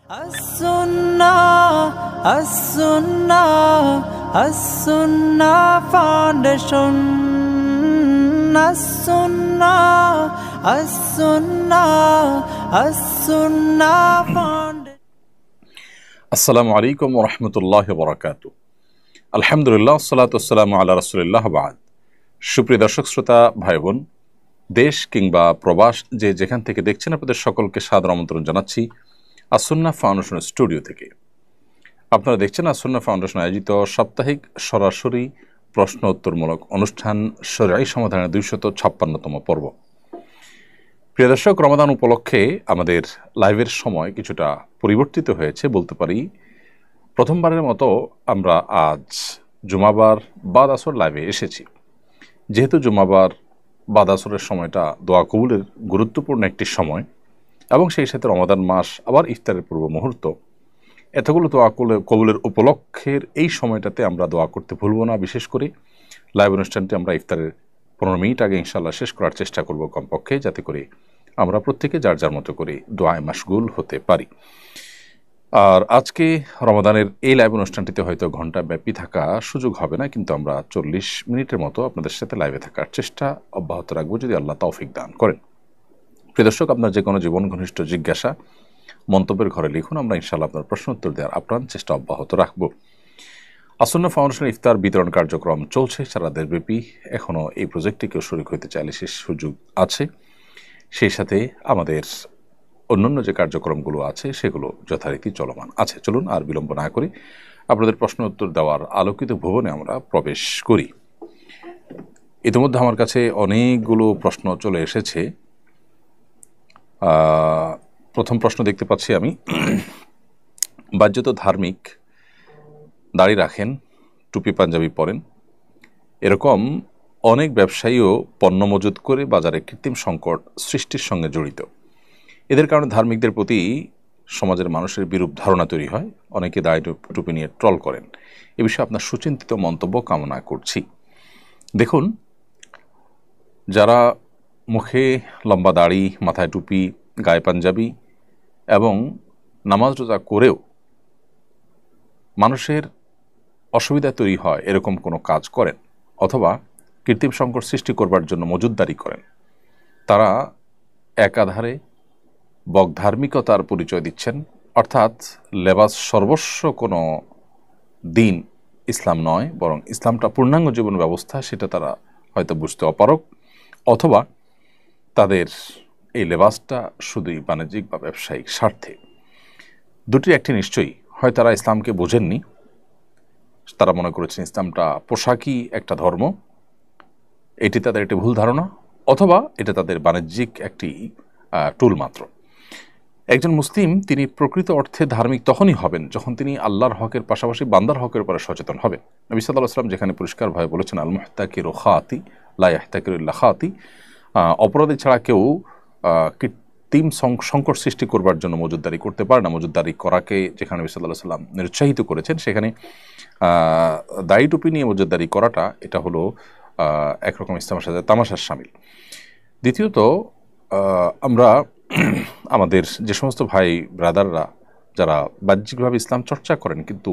As-Sunnah, As-Sunnah, As-Sunnah Foundation. As-Sunnah, As-Sunnah, As-Sunnah Foundation. আসসালামু আলাইকুম ওয়া রাহমাতুল্লাহি ওয়া বারাকাতুহু। আলহামদুলিল্লাহ, সালাতু ওয়াসসালামু আলা রাসূলিল্লাহ বা'দ। সুপ্রিয় দর্শক শ্রোতা ভাই বোন, দেশ কিংবা প্রবাস যে যেখান থেকে দেখছেন, আপনাদের সকলকে সাদর আমন্ত্রণ জানাচ্ছি আস-সুন্নাহ ফাউন্ডেশন স্টুডিও থেকে। আপনারা দেখছেন আস-সুন্নাহ ফাউন্ডেশন আয়োজিত সাপ্তাহিক সরাসরি প্রশ্ন উত্তরমূলক অনুষ্ঠান শরঈ সমাধানের 256তম পর্ব। প্রিয় দর্শক, রমাদান উপলক্ষে আমাদের লাইভের সময় কিছুটা পরিবর্তিত হয়েছে বলতে পারি। প্রথমবারের মতো আমরা আজ জুমাবার বাদ আসর লাইভে এসেছি। যেহেতু জুমাবার বাদ আসরের সময়টা দোয়া কবুলের গুরুত্বপূর্ণ একটি সময় এবং সেই সাথে রমাদান মাস আবার ইফতারের পূর্ব মুহূর্ত, এতগুলো দোয়া কবুলের উপলক্ষের এই সময়টাতে আমরা দোয়া করতে ভুলব না। বিশেষ করে লাইভ অনুষ্ঠানটি আমরা ইফতারের 15 মিনিট আগে ইনশাআল্লাহ শেষ করার চেষ্টা করব কমপক্ষে, যাতে করে আমরা প্রত্যেকে যার যার মতো করে দোয়ায় মাশগুল হতে পারি। আর আজকে রমাদানের এই লাইভ অনুষ্ঠানটিতে হয়তো ঘন্টা ব্যাপী থাকা সুযোগ হবে না, কিন্তু আমরা 40 মিনিটের মতো আপনাদের সাথে লাইভে থাকার চেষ্টা অব্যাহত রাখবো যদি আল্লাহ তৌফিক দান করেন। প্রিয় দর্শক, আপনার যে কোনো জীবন ঘনিষ্ঠ জিজ্ঞাসা মন্তব্যের ঘরে লিখুন, আমরা ইনশাআল্লাহ আপনার প্রশ্ন উত্তর দেওয়ার আপ্রাণ চেষ্টা অব্যাহত রাখবো। আস-সুন্নাহ ফাউন্ডেশনের ইফতার বিতরণ কার্যক্রম চলছে সারা দেশব্যাপী। এখনও এই প্রজেক্টে কেউ শরীক হতে চাইলে সে সুযোগ আছে। সেই সাথে আমাদের অন্যান্য যে কার্যক্রমগুলো আছে সেগুলো যথারীতি চলমান আছে। চলুন আর বিলম্ব না করি আপনাদের প্রশ্ন উত্তর দেওয়ার আলোকিত ভুবনে আমরা প্রবেশ করি। ইতিমধ্যে আমার কাছে অনেকগুলো প্রশ্ন চলে এসেছে। প্রথম প্রশ্ন দেখতে পাচ্ছি আমি, বাহ্যত ধার্মিক, দাড়ি রাখেন, টুপি পাঞ্জাবি পরেন, এরকম অনেক ব্যবসায়ীও পণ্য মজুত করে বাজারে কৃত্রিম সংকট সৃষ্টির সঙ্গে জড়িত। এদের কারণে ধার্মিকদের প্রতি সমাজের মানুষের বিরূপ ধারণা তৈরি হয়। অনেকে দাড়ি টুপি নিয়ে ট্রল করেন। এ বিষয়ে আপনার সুচিন্তিত মন্তব্য কামনা করছি। দেখুন, যারা মুখে লম্বা দাড়ি, মাথায় টুপি, গায়ে পাঞ্জাবি এবং নামাজ রোজা করেও মানুষের অসুবিধা তৈরি হয় এরকম কোনো কাজ করেন অথবা কৃত্রিম সংকট সৃষ্টি করবার জন্য মজুতদারি করেন, তারা একাধারে বকধার্মিকতার পরিচয় দিচ্ছেন। অর্থাৎ লেবাস সর্বস্ব কোনো দিন ইসলাম নয়, বরং ইসলামটা পূর্ণাঙ্গ জীবন ব্যবস্থা, সেটা তারা হয়তো বুঝতে অপারগ, অথবা তাদের এই লেবাসটা শুধুই বাণিজ্যিক বা ব্যবসায়িক স্বার্থে। দুটির একটি নিশ্চয়ই, হয় তারা ইসলামকে বোঝেননি, তারা মনে করেছেন ইসলামটা পোশাকই একটা ধর্ম, এটি তাদের একটি ভুল ধারণা, অথবা এটা তাদের বাণিজ্যিক একটি টুল মাত্র। একজন মুসলিম তিনি প্রকৃত অর্থে ধার্মিক তখনই হবেন যখন তিনি আল্লাহর হকের পাশাপাশি বান্দার হকের উপরে সচেতন হবেন। নবী সাল্লাল্লাহু আলাইহি ওয়াসাল্লাম যেখানে পরিষ্কারভাবে বলেছেন, আল মুহতাকিরু খাতি লা ইয়াহতাকিরু ইল্লা খাতি, অপরাধী ছাড়া কেউ কৃত্রিম সংকট সৃষ্টি করবার জন্য মজুতদারি করতে পারে না। মজুতদারি করাকে যেখানে নবী সাল্লাল্লাহু আলাইহি ওয়াসাল্লাম নিরুৎসাহিত করেছেন, সেখানে দাড়ি টুপি নিয়ে মজুতদারি করাটা এটা হলো একরকম ইসলামের সাথে তামাশার শামিল। দ্বিতীয়ত, আমরা আমাদের যে সমস্ত ভাই ব্রাদাররা যারা বাহ্যিকভাবে ইসলাম চর্চা করেন কিন্তু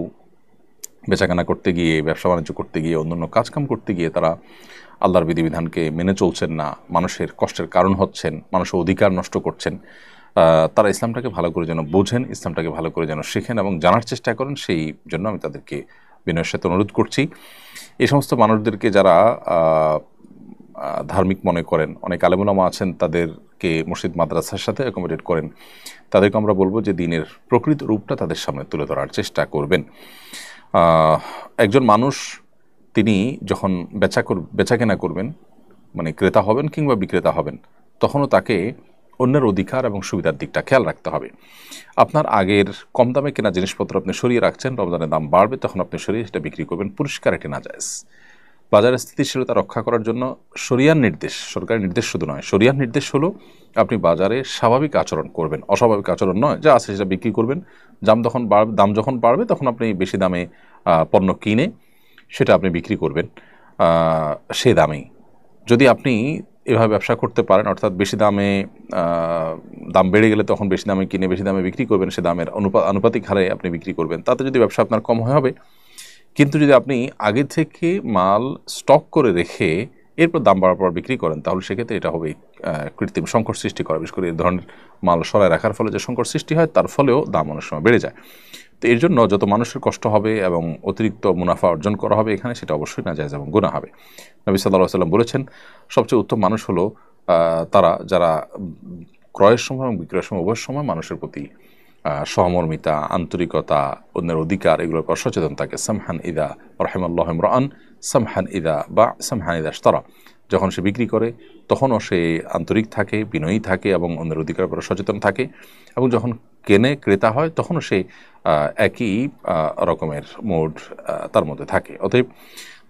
বেচাকেনা করতে গিয়ে, ব্যবসা বাণিজ্য করতে গিয়ে, অন্যান্য কাজকাম করতে গিয়ে তারা আল্লাহর বিধিবিধানকে মেনে চলছেন না, মানুষের কষ্টের কারণ হচ্ছেন, মানুষের অধিকার নষ্ট করছেন, তারা ইসলামটাকে ভালো করে যেন বোঝেন, ইসলামটাকে ভালো করে যেন শেখেন এবং জানার চেষ্টা করেন, সেই জন্য আমি তাদেরকে বিনয়ের সাথে অনুরোধ করছি। এই সমস্ত মানুষদেরকে যারা ধার্মিক মনে করেন, অনেক আলেম ওলামা আছেন তাদেরকে মসজিদ মাদ্রাসার সাথে অ্যাকোমোডেট করেন, তাদেরকে আমরা বলবো যে দিনের প্রকৃত রূপটা তাদের সামনে তুলে ধরার চেষ্টা করবেন। একজন মানুষ তিনি যখন বেচাকেনা করবেন, মানে ক্রেতা হবেন কিংবা বিক্রেতা হবেন, তখনও তাকে অন্যের অধিকার এবং সুবিধার দিকটা খেয়াল রাখতে হবে। আপনার আগের কম দামে কেনা জিনিসপত্র আপনি সরিয়ে রাখছেন, রমজানের দাম বাড়বে তখন আপনি সরিয়ে সেটা বিক্রি করবেন, পরিষ্কার এটি নাজায়েজ। বাজারের স্থিতিশীলতা রক্ষা করার জন্য শরিয়ার নির্দেশ, সরকারি নির্দেশ শুধু নয়, শরিয়ার নির্দেশ হলো আপনি বাজারে স্বাভাবিক আচরণ করবেন, অস্বাভাবিক আচরণ নয়। যা আছে সেটা বিক্রি করবেন, দাম যখন বাড়বে তখন আপনি বেশি দামে পণ্য কিনে সেটা আপনি বিক্রি করবেন সে দামেই। যদি আপনি এভাবে ব্যবসা করতে পারেন, অর্থাৎ বেশি দামে দাম বেড়ে গেলে তখন বেশি দামে কিনে বেশি দামে বিক্রি করবেন, সে দামের আনুপাতিক হারে আপনি বিক্রি করবেন, তাতে যদি ব্যবসা আপনার কম হবে। কিন্তু যদি আপনি আগে থেকে মাল স্টক করে রেখে এরপর দাম বাড়ার পর বিক্রি করেন, তাহলে সেক্ষেত্রে এটা হবে কৃত্রিম সংকট সৃষ্টি করা। বিশেষ করে এই ধরনের মাল সরায় রাখার ফলে যে সংকট সৃষ্টি হয়, তার ফলেও দাম অনেক সময় বেড়ে যায়। তো এর জন্য যত মানুষের কষ্ট হবে এবং অতিরিক্ত মুনাফা অর্জন করা হবে এখানে, সেটা অবশ্যই নাজায়েজ এবং গুনাহ হবে। নবী সাল্লাল্লাহু আলাইহি ওয়াসাল্লাম বলেছেন, সবচেয়ে উত্তম মানুষ হলো তারা যারা ক্রয়ের সময় এবং বিক্রয়ের সময় উভয় সময় মানুষের প্রতি সহমর্মিতা, আন্তরিকতা, অন্যের অধিকার এগুলোর পর সচেতন থাকে। সামহান ইদা রাহিমাল্লাহু ইমরাআন সামহান ইদা বা সামহান ইদা ইশতারা, যখন সে বিক্রি করে তখনও সে আন্তরিক থাকে, বিনয়ী থাকে এবং অন্যের অধিকারের উপর সচেতন থাকে, এবং যখন কেনে ক্রেতা হয় তখনও সে একই রকমের মোড তার মধ্যে থাকে। অতএব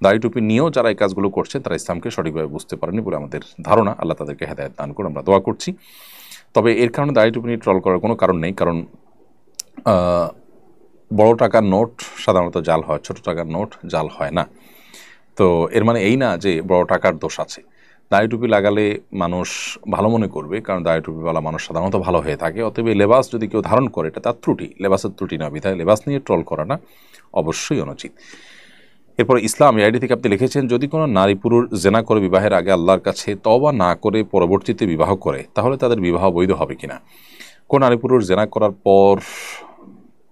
দাড়ি টুপি নিয়েও যারা এই কাজগুলো করছেন তারা ইসলামকে সঠিকভাবে বুঝতে পারেনি বলে আমাদের ধারণা। আল্লাহ তাদেরকে হেদায়েত দান করুন, আমরা দোয়া করছি। তবে এর কারণে দাড়ি টুপি নিয়ে ট্রল করার কোনো কারণ নেই, কারণ বড় টাকার নোট সাধারণত জাল হয়, ছোট টাকার নোট জাল হয় না। তো এর মানে এই না যে বড় টাকার দোষ আছে। দাড়ি টুপি লাগালে মানুষ ভালো মনে করবে, কারণ দাড়ি টুপিওয়ালা মানুষ সাধারণত ভালো হয়ে থাকে। অতএব লেবাস যদি কেউ ধারণ করে এটা তার ত্রুটি, লেবাসের ত্রুটি না, বিধায় লেবাস নিয়ে ট্রল করাটা অবশ্যই অনুচিত। এরপর ইসলাম এই আইডি থেকে আপনি লিখেছেন, যদি কোনো নারী পুরুষ জেনা করে বিবাহের আগে আল্লাহর কাছে তওবা না করে পরবর্তীতে বিবাহ করে, তাহলে তাদের বিবাহ বৈধ হবে কিনা? কোন নারী পুরুষ জেনা করার পর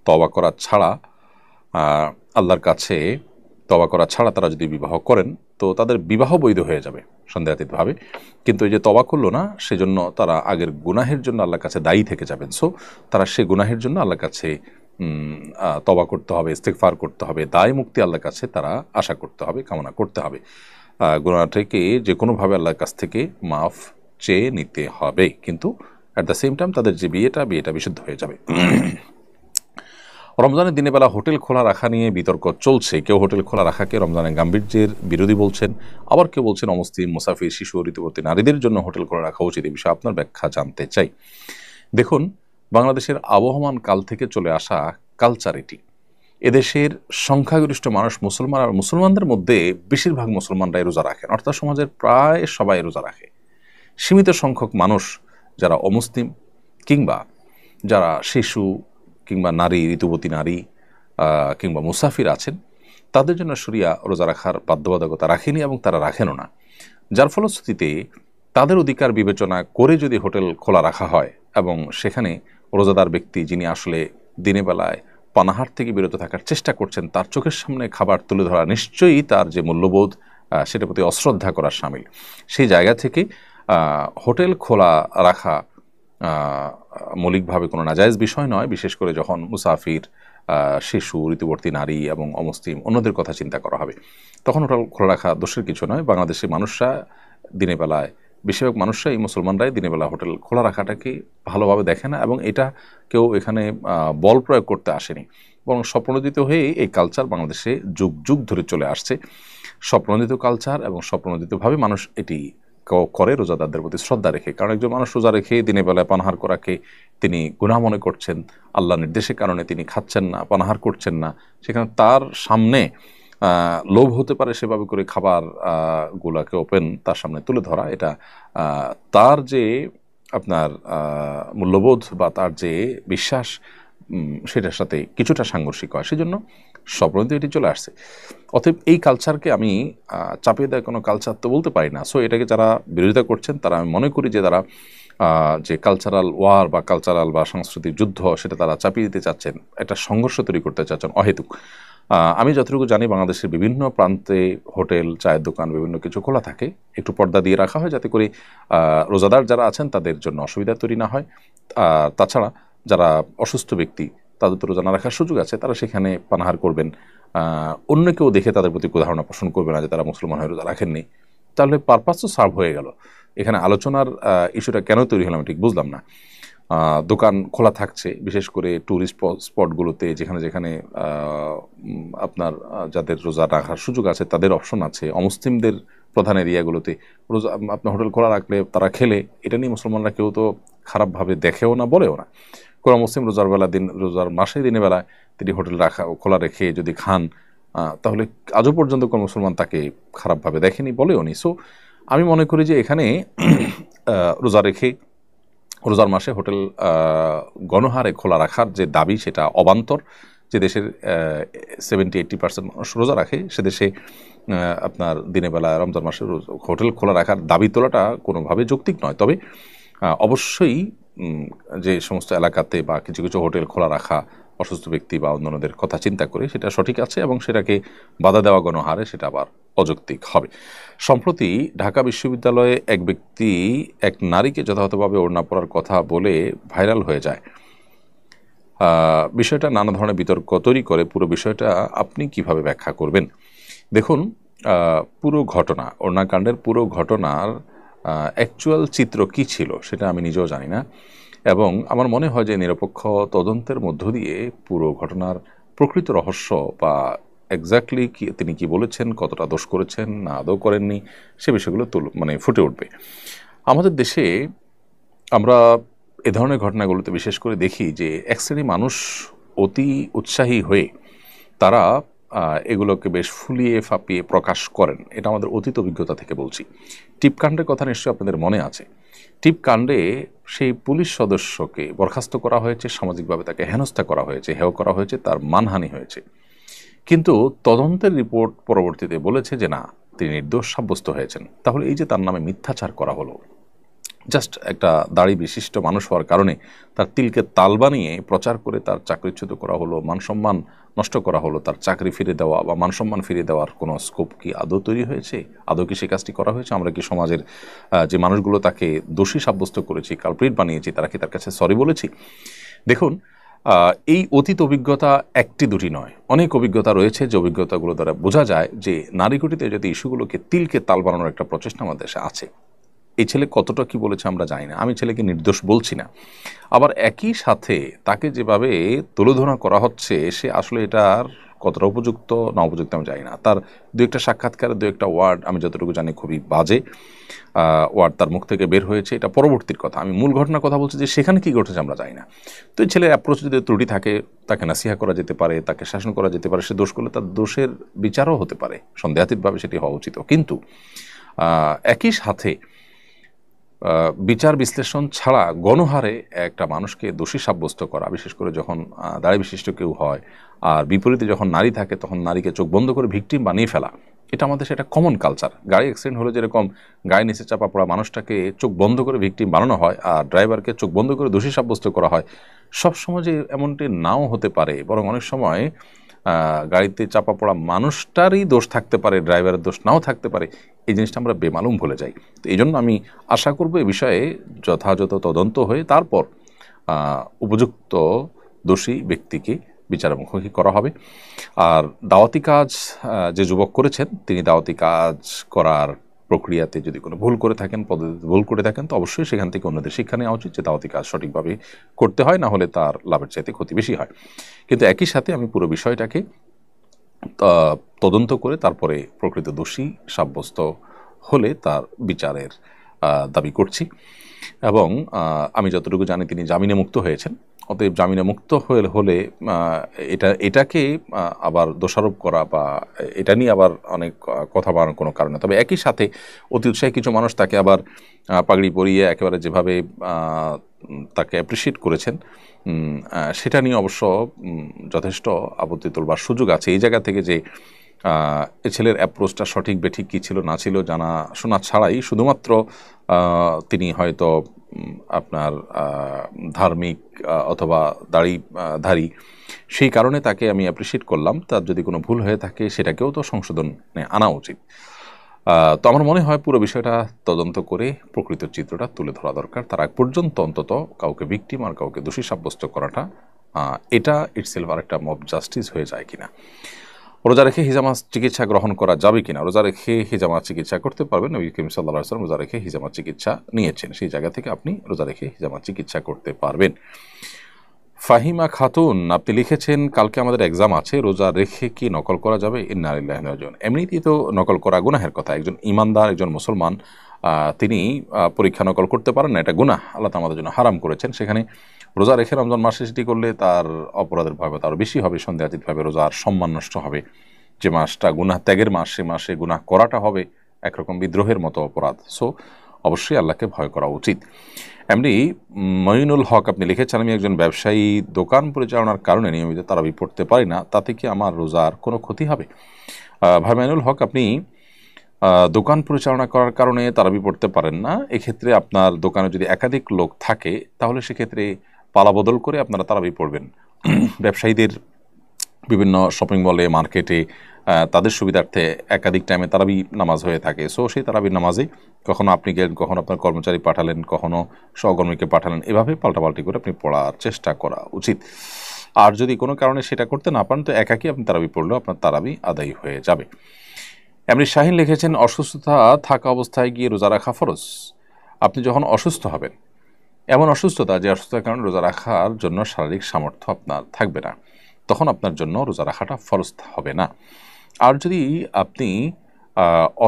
তওবা করা ছাড়া আল্লাহর কাছে তওবা করা ছাড়া তারা যদি বিবাহ করেন, তো তাদের বিবাহ বৈধ হয়ে যাবে সন্দেহাতীতভাবে। কিন্তু এই যে তওবা করলো না, সেজন্য তারা আগের গুনাহের জন্য আল্লাহর কাছে দায়ী থেকে যাবেন। সো তারা সে গুনাহের জন্য আল্লাহর কাছে তওবা করতে হবে, ইস্তেগফার করতে হবে, দায় মুক্তি আল্লাহর কাছে তারা আশা করতে হবে, কামনা করতে হবে। গুনাহটাকে যে কোনোভাবে আল্লাহর কাছ থেকে মাফ চেয়ে নিতে হবে, কিন্তু অ্যাট দ্য সেম টাইম তাদের যে বিয়েটা বিশুদ্ধ হয়ে যাবে। রমজানের দিনের বেলা হোটেল খোলা রাখা নিয়ে বিতর্ক চলছে। কেউ হোটেল খোলা রাখাকে রমজানের গাম্ভীর্যের বিরোধী বলছেন, আবার কেউ বলছেন অমুসলিম, মুসাফির, শিশু, ঋতুবতী নারীদের জন্য হোটেল খোলা রাখা উচিত। এই বিষয়ে আপনার ব্যাখ্যা জানতে চাই। দেখুন, বাংলাদেশের আবহমান কাল থেকে চলে আসা কালচার এটি। এদেশের সংখ্যাগরিষ্ঠ মানুষ মুসলমান, আর মুসলমানদের মধ্যে বেশিরভাগ মুসলমানরাই রোজা রাখেন, অর্থাৎ সমাজের প্রায় সবাই রোজা রাখে। সীমিত সংখ্যক মানুষ যারা অমুসলিম কিংবা যারা শিশু কিংবা নারী, ঋতুবতী নারী কিংবা মুসাফির আছেন, তাদের জন্য শরিয়া রোজা রাখার বাধ্যবাধকতা রাখেনি এবং তারা রাখেনও না। যার ফলশ্রুতিতে তাদের অধিকার বিবেচনা করে যদি হোটেল খোলা রাখা হয় এবং সেখানে রোজাদার ব্যক্তি যিনি আসলে দিনের বেলায় পানাহার থেকে বিরত থাকার চেষ্টা করছেন, তার চোখের সামনে খাবার তুলে ধরা নিশ্চয়ই তার যে মূল্যবোধ সেটার প্রতি অশ্রদ্ধা করার শামিল। সেই জায়গা থেকে হোটেল খোলা রাখা মৌলিকভাবে কোনো নাজায়েজ বিষয় নয়, বিশেষ করে যখন মুসাফির, শিশু, ঋতুবর্তী নারী এবং অমুসলিম অন্যদের কথা চিন্তা করা হবে, তখন হোটেল খোলা রাখা দোষের কিছু নয়। বাংলাদেশের মানুষরা দিনের বেলায়, বেশিরভাগ মানুষরাই, মুসলমানরাই দিনের বেলা হোটেল খোলা রাখাটাকে ভালোভাবে দেখে না, এবং এটা কেউ এখানে বল প্রয়োগ করতে আসেনি, বরং স্বপ্রণোদিত হয়ে এই কালচার বাংলাদেশে যুগ যুগ ধরে চলে আসছে। স্বপ্রণোদিত কালচার এবং স্বপ্রণোদিতভাবে মানুষ এটি করে রোজাদারদের প্রতি শ্রদ্ধা রেখে। কারণ একজন মানুষ রোজা রেখে দিনের বেলায় পানাহার করাকে তিনি গুনাহ মনে করছেন, আল্লাহ নির্দেশের কারণে তিনি খাচ্ছেন না, পানাহার করছেন না, সেখানে তার সামনে লোভ হতে পারে সেভাবে করে খাবার গুলাকে ওপেন তার সামনে তুলে ধরা, এটা তার যে আপনার মূল্যবোধ বা তার যে বিশ্বাস সেটার সাথে কিছুটা সাংঘর্ষিক হয়, সেজন্য স্বপ্রণোদিত এটি চলে আসছে। অতএব এই কালচারকে আমি চাপিয়ে দেওয়া কোনো কালচার তো বলতে পারি না। সো এটাকে যারা বিরোধিতা করছেন তারা, আমি মনে করি যে তারা যে কালচারাল ওয়ার বা কালচারাল বা সাংস্কৃতিক যুদ্ধ সেটা তারা চাপিয়ে দিতে চাচ্ছেন, একটা সংঘর্ষ তৈরি করতে চাচ্ছেন অহেতুক। আমি যতটুকু জানি বাংলাদেশের বিভিন্ন প্রান্তে হোটেল, চায়ের দোকান, বিভিন্ন কিছু খোলা থাকে, একটু পর্দা দিয়ে রাখা হয় যাতে করে রোজাদার যারা আছেন তাদের জন্য অসুবিধা তৈরি না হয়। তাছাড়া যারা অসুস্থ ব্যক্তি তাদের তো রোজা না রাখার সুযোগ আছে, তারা সেখানে পানাহার করবেন, অন্য কেউ দেখে তাদের প্রতি ধারণা পোষণ করবে না যে তারা মুসলমান হয়ে রোজা রাখেননি, তাহলে পারপাস তো সার্ভ হয়ে গেল। এখানে আলোচনার ইস্যুটা কেন তৈরি হলাম ঠিক বুঝলাম না। দোকান খোলা থাকছে, বিশেষ করে ট্যুরিস্ট স্পটগুলোতে, যেখানে যেখানে আপনার যাদের রোজা রাখার সুযোগ আছে তাদের অপশন আছে। অমুসলিমদের প্রধান এরিয়াগুলোতে রোজা আপনার হোটেল খোলা রাখলে তারা খেলে, এটা নিয়ে মুসলমানরা কেউ তো খারাপভাবে দেখেও না, বলেও না। কোনো মুসলিম রোজার মাসে দিনের বেলায় তিনি হোটেল খোলা রেখে যদি খান, তাহলে আজও পর্যন্ত কোনো মুসলমান তাকে খারাপভাবে দেখেনি, বলেও নি। সো আমি মনে করি যে এখানে রোজা রেখে রোজার মাসে হোটেল গণহারে খোলা রাখার যে দাবি সেটা অবান্তর। যে দেশের 70-80% মানুষ রোজা রাখে, সে দেশে আপনার দিনের বেলা রমজান মাসে হোটেল খোলা রাখার দাবি তোলাটা কোনোভাবে যৌক্তিক নয়। তবে অবশ্যই যে সমস্ত এলাকাতে বা কিছু কিছু হোটেল খোলা রাখা অসুস্থ ব্যক্তি বা অন্যান্যদের কথা চিন্তা করে সেটা সঠিক আছে, এবং সেটাকে বাধা দেওয়া গণহারে সেটা আবার অযৌক্তিক হবে। সম্প্রতি ঢাকা বিশ্ববিদ্যালয়ে এক ব্যক্তি এক নারীকে যথাযথভাবে ওড়না পরার কথা বলে ভাইরাল হয়ে যায়। বিষয়টা নানা ধরনের বিতর্ক তৈরি করে। পুরো বিষয়টা আপনি কিভাবে ব্যাখ্যা করবেন? দেখুন, পুরো ঘটনা, ওড়নাকাণ্ডের পুরো ঘটনার অ্যাকচুয়াল চিত্র কি ছিল সেটা আমি নিজেও জানি না, এবং আমার মনে হয় যে নিরপেক্ষ তদন্তের মধ্য দিয়ে পুরো ঘটনার প্রকৃত রহস্য বা এক্স্যাক্টলি তিনি কি বলেছেন, কতটা দোষ করেছেন না আদৌ করেননি, সে বিষয়গুলো ফুটে উঠবে। আমাদের দেশে আমরা এ ধরনের ঘটনাগুলোতে বিশেষ করে দেখি যে এক শ্রেণী মানুষ অতি উৎসাহী হয়ে তারা এগুলোকে বেশ ফুলিয়ে ফাঁপিয়ে প্রকাশ করেন। এটা আমাদের অতীত অভিজ্ঞতা থেকে বলছি। টিপকাণ্ডের কথা নিশ্চয়ই আপনাদের মনে আছে। টিপকাণ্ডে সেই পুলিশ সদস্যকে বরখাস্ত করা হয়েছে, সামাজিকভাবে তাকে হেনস্থা করা হয়েছে, হেয় করা হয়েছে, তার মানহানি হয়েছে। কিন্তু তদন্তের রিপোর্ট পরবর্তীতে বলেছে যে না, তিনি নির্দোষ সাব্যস্ত হয়েছেন। তাহলে এই যে তার নামে মিথ্যাচার করা হলো, জাস্ট একটা দাড়ি বিশিষ্ট মানুষ হওয়ার কারণে তার তিলকে তাল বানিয়ে প্রচার করে তার চাকরিচ্যুত করা হলো, মানসম্মান নষ্ট করা হলো, তার চাকরি ফিরে দেওয়া বা মানসম্মান ফিরে দেওয়ার কোনো স্কোপ কি আদৌ তৈরি হয়েছে? আদৌ কি সে কাজটি করা হয়েছে? আমরা কি সমাজের যে মানুষগুলো তাকে দোষী সাব্যস্ত করেছি, কালপ্রিট বানিয়েছি, তারা কি তার কাছে সরি বলেছি? দেখুন, এই অতীত অভিজ্ঞতা একটি দুটি নয়, অনেক অভিজ্ঞতা রয়েছে, যে অভিজ্ঞতাগুলো দ্বারা বোঝা যায় যে নারীঘটিত যদি ইস্যুগুলোকে তিলকে তাল বানানোর একটা প্রচেষ্টা আমাদের দেশে আছে। এই ছেলে কতটা কি বলেছে আমরা জানি না, আমি ছেলেকে নির্দোষ বলছি না। আবার একই সাথে তাকে যেভাবে তুলোধনা করা হচ্ছে, সে আসলে এটার কতটা উপযুক্ত না উপযুক্ত আমি জানি না। তার দু একটা সাক্ষাৎকারে দু একটা ওয়ার্ড আমি যতটুকু জানি খুবই বাজে ওয়ার্ড তার মুখ থেকে বের হয়েছে, এটা পরবর্তীর কথা। আমি মূল ঘটনার কথা বলছি যে সেখানে কী ঘটেছে আমরা জানি না। তো এই ছেলের অ্যাপ্রোচ যদি ত্রুটি থাকে, তাকে নাসিহা করা যেতে পারে, তাকে শাসন করা যেতে পারে। সে দোষ করলে তার দোষের বিচারও হতে পারে, সন্দেহাতীতভাবে সেটি হওয়া উচিত। কিন্তু একই সাথে বিচার বিশ্লেষণ ছাড়া গণহারে একটা মানুষকে দোষী সাব্যস্ত করা, বিশেষ করে যখন দাড়ি বিশিষ্ট কেউ হয়, আর বিপরীতে যখন নারী থাকে তখন নারীকে চোখ বন্ধ করে ভিকটিম বানিয়ে ফেলা, এটা আমাদের সেটা কমন কালচার। গাড়ি অ্যাক্সিডেন্ট হলে যেরকম গায়ে নিচে চাপা পড়া মানুষটাকে চোখ বন্ধ করে ভিকটিম বানানো হয় আর ড্রাইভারকে চোখ বন্ধ করে দোষী সাব্যস্ত করা হয়, সব সময় যে এমনটি নাও হতে পারে, বরং অনেক সময় গাড়িতে চাপা পড়া মানুষটারই দোষ থাকতে পারে, ড্রাইভারের দোষ নাও থাকতে পারে। এই জিনিসটা আমরা বেমালুম ভুলে যাই। তো এই জন্য আমি আশা করব এই বিষয়ে যথাযথ তদন্ত হয়ে তারপর উপযুক্ত দোষী ব্যক্তিকে বিচারের মুখোমুখি করা হবে। আর দাওয়াতি কাজ যে যুবক করেছেন, তিনি দাওয়াতি কাজ করার প্রক্রিয়াতে যদি কোনো ভুল করে থাকেন, পদ্ধতিতে ভুল করে থাকেন, তো অবশ্যই সেখান থেকে অন্যদের শিক্ষা নেওয়া উচিত যে দাওয়াতি কাজ সঠিকভাবে করতে হয়, না হলে তার লাভের চাইতে ক্ষতি বেশি হয়। কিন্তু একই সাথে আমি পুরো বিষয়টাকে তদন্ত করে তারপরে প্রকৃত দোষী সাব্যস্ত হলে তার বিচারের দাবি করছি। এবং আমি যতটুকু জানি তিনি জামিনে মুক্ত হয়েছেন। অতএব জামিনে মুক্ত হলে এটাকে আবার দোষারোপ করা বা এটা নিয়ে আবার অনেক কথা বাড়ানোর কোনো কারণ নেই। তবে একই সাথে অতি উৎসাহী কিছু মানুষ তাকে আবার পাগড়ি পরিয়ে একেবারে যেভাবে তাকে অ্যাপ্রিসিয়েট করেছেন, সেটা নিয়ে অবশ্য যথেষ্ট আপত্তি তোলবার সুযোগ আছে। এই জায়গা থেকে যে এ ছেলের অ্যাপ্রোচটা সঠিক বেঠিক কী ছিল না ছিল জানা শোনা ছাড়াই শুধুমাত্র তিনি হয়তো আপনার ধার্মিক অথবা দাড়িধারী, সেই কারণে তাকে আমি অ্যাপ্রিসিয়েট করলাম। তার যদি কোনো ভুল হয়ে থাকে সেটাকেও তো সংশোধনে আনা উচিত। তো আমার মনে হয় পুরো বিষয়টা তদন্ত করে প্রকৃত চিত্রটা তুলে ধরা দরকার। তার আগ পর্যন্ত অন্তত কাউকে ভিকটিম আর কাউকে দোষী সাব্যস্ত করাটা এটা ইটসেলফ আর একটা মব জাস্টিস হয়ে যায় কিনা। রোজা রেখে হিজামা চিকিৎসা গ্রহণ করা যাবে কিনা? রোজা রেখে হিজামা চিকিৎসা করতে পারবেন। নবী করিম সাল্লাল্লাহু আলাইহি ওয়াসাল্লাম রোজা রেখে হিজামা চিকিৎসা নিয়েছেন, সেই জায়গা থেকে আপনি রোজা রেখে হিজামা চিকিৎসা করতে পারবেন। ফাহিমা খাতুন আপনি লিখেছেন, কালকে আমাদের এক্সাম আছে, রোজা রেখে কি নকল করা যাবে? ইন্না লিল্লাহি ওয়া ইন্না ইলাইহি রাজিউন। এমনিতেই তো নকল করা গুনাহের কথা। একজন ইমানদার, একজন মুসলমান তিনি পরীক্ষা নকল করতে পারেন না, এটা গুনাহ, আল্লাহ তাআলা আমাদের জন্য হারাম করেছেন। সেখানে রোজা রেখে রমজান মাসে সেটি করলে তার অপরাধের ভয়ভীতি আরও বেশি হবে, সন্দেহাতীতভাবে রোজার সম্মান নষ্ট হবে। যে মাসটা গুনাহ ত্যাগের মাস, সে মাসে গুনাহ করাটা হবে একরকম বিদ্রোহের মতো অপরাধ। সো অবশ্যই আল্লাহকে ভয় করা উচিত। এমনি মঈনুল হক আপনি লিখেছেন, আমি একজন ব্যবসায়ী, দোকান পরিচালনার কারণে নিয়মিত তারাবি পড়তে পারি না, তাতে কি আমার রোজার কোনো ক্ষতি হবে? ভাই মঈনুল হক, আপনি দোকান পরিচালনা করার কারণে তারাবি পড়তে পারেন না, এক্ষেত্রে আপনার দোকানে যদি একাধিক লোক থাকে তাহলে সেক্ষেত্রে পালা বদল করে আপনারা তারাবি পড়বেন। ব্যবসায়ীদের বিভিন্ন শপিং মলে, মার্কেটে তাদের সুবিধার্থে একাধিক টাইমে তারাবি নামাজ হয়ে থাকে। সো সেই তারাবির নামাজে কখনো আপনি গেলেন, কখনো আপনার কর্মচারী পাঠালেন, কখনো সহকর্মীকে পাঠালেন, এভাবে পাল্টাপাল্টি করে আপনি পড়ার চেষ্টা করা উচিত। আর যদি কোনো কারণে সেটা করতে না পারেন তো একাকী আপনি তারাবি পড়লেও আপনার তারাবি আদায় হয়ে যাবে। এমনি শাহিন লিখেছেন, অসুস্থতা থাকা অবস্থায় গিয়ে রোজা রাখা ফরজ। আপনি যখন অসুস্থ হবেন, এমন অসুস্থতা যে অসুস্থতার কারণে রোজা রাখার জন্য শারীরিক সামর্থ্য আপনার থাকবে না, তখন আপনার জন্য রোজা রাখাটা ফরজ হবে না। আর যদি আপনি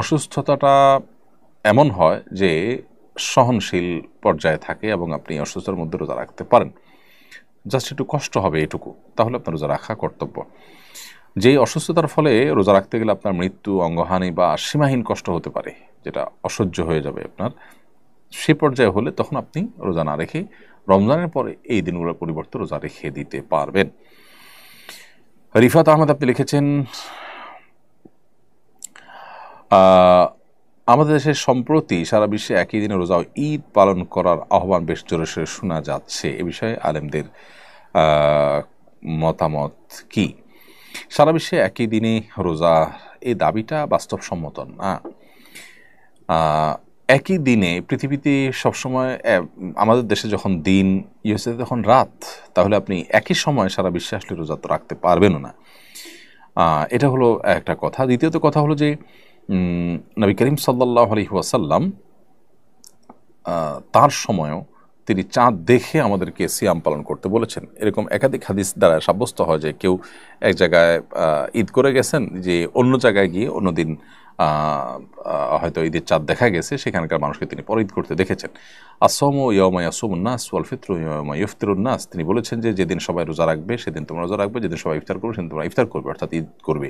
অসুস্থতাটা এমন হয় যে সহনশীল পর্যায়ে থাকে এবং আপনি অসুস্থতার মধ্যে রোজা রাখতে পারেন, জাস্ট একটু কষ্ট হবে এটুকু, তাহলে আপনার রোজা রাখা কর্তব্য। যেই অসুস্থতার ফলে রোজা রাখতে গেলে আপনার মৃত্যু, অঙ্গহানি বা সীমাহীন কষ্ট হতে পারে, যেটা অসহ্য হয়ে যাবে আপনার, সে পর্যায়ে হলে তখন আপনি রোজা না রেখে রমজানের পরে এই দিনগুলোর পরিবর্তে রোজা রেখে দিতে পারবেন। রিফাত আহমেদ আপনি লিখেছেন, আমাদের দেশে সম্প্রতি সারা বিশ্বে একই দিনে রোজা ও ঈদ পালন করার আহ্বান বেশ জোরে সোরে শোনা যাচ্ছে, এ বিষয়ে আলেমদের মতামত কি? সারা বিশ্বে একই দিনে রোজা, এই দাবিটা বাস্তবসম্মত না। একই দিনে পৃথিবীতে সবসময় আমাদের দেশে যখন দিন, ইউএসএতে তখন রাত, তাহলে আপনি একই সময় সারা বিশ্বে আসলে রোজা তো রাখতে পারবেনও না। এটা হলো একটা কথা। দ্বিতীয়ত কথা হলো যে নবী করিম সাল্লাল্লাহু আলাইহি ওয়াসাল্লাম তার সময়ও তিনি চাঁদ দেখে আমাদেরকে সিয়াম পালন করতে বলেছেন। এরকম একাধিক হাদিস দ্বারা সাব্যস্ত হয় যে কেউ এক জায়গায় ঈদ করে গেছেন, যে অন্য জায়গায় গিয়ে অন্যদিন হয়তো ঈদের চাঁদ দেখা গেছে, সেখানকার মানুষকে তিনি পরে ঈদ করতে দেখেছেন। আসসামু ইয়াওমা ইয়াসুমুন নাস ওয়াল ফিতরু ইয়াওমা ইফতিরুন নাস, তিনি বলেছেন যে যেদিন সবাই রোজা রাখবে সেদিন তোমরা রোজা রাখবে, যেদিন সবাই ইফতার করবে সেদিন তোমরা ইফতার করবে, অর্থাৎ ঈদ করবে।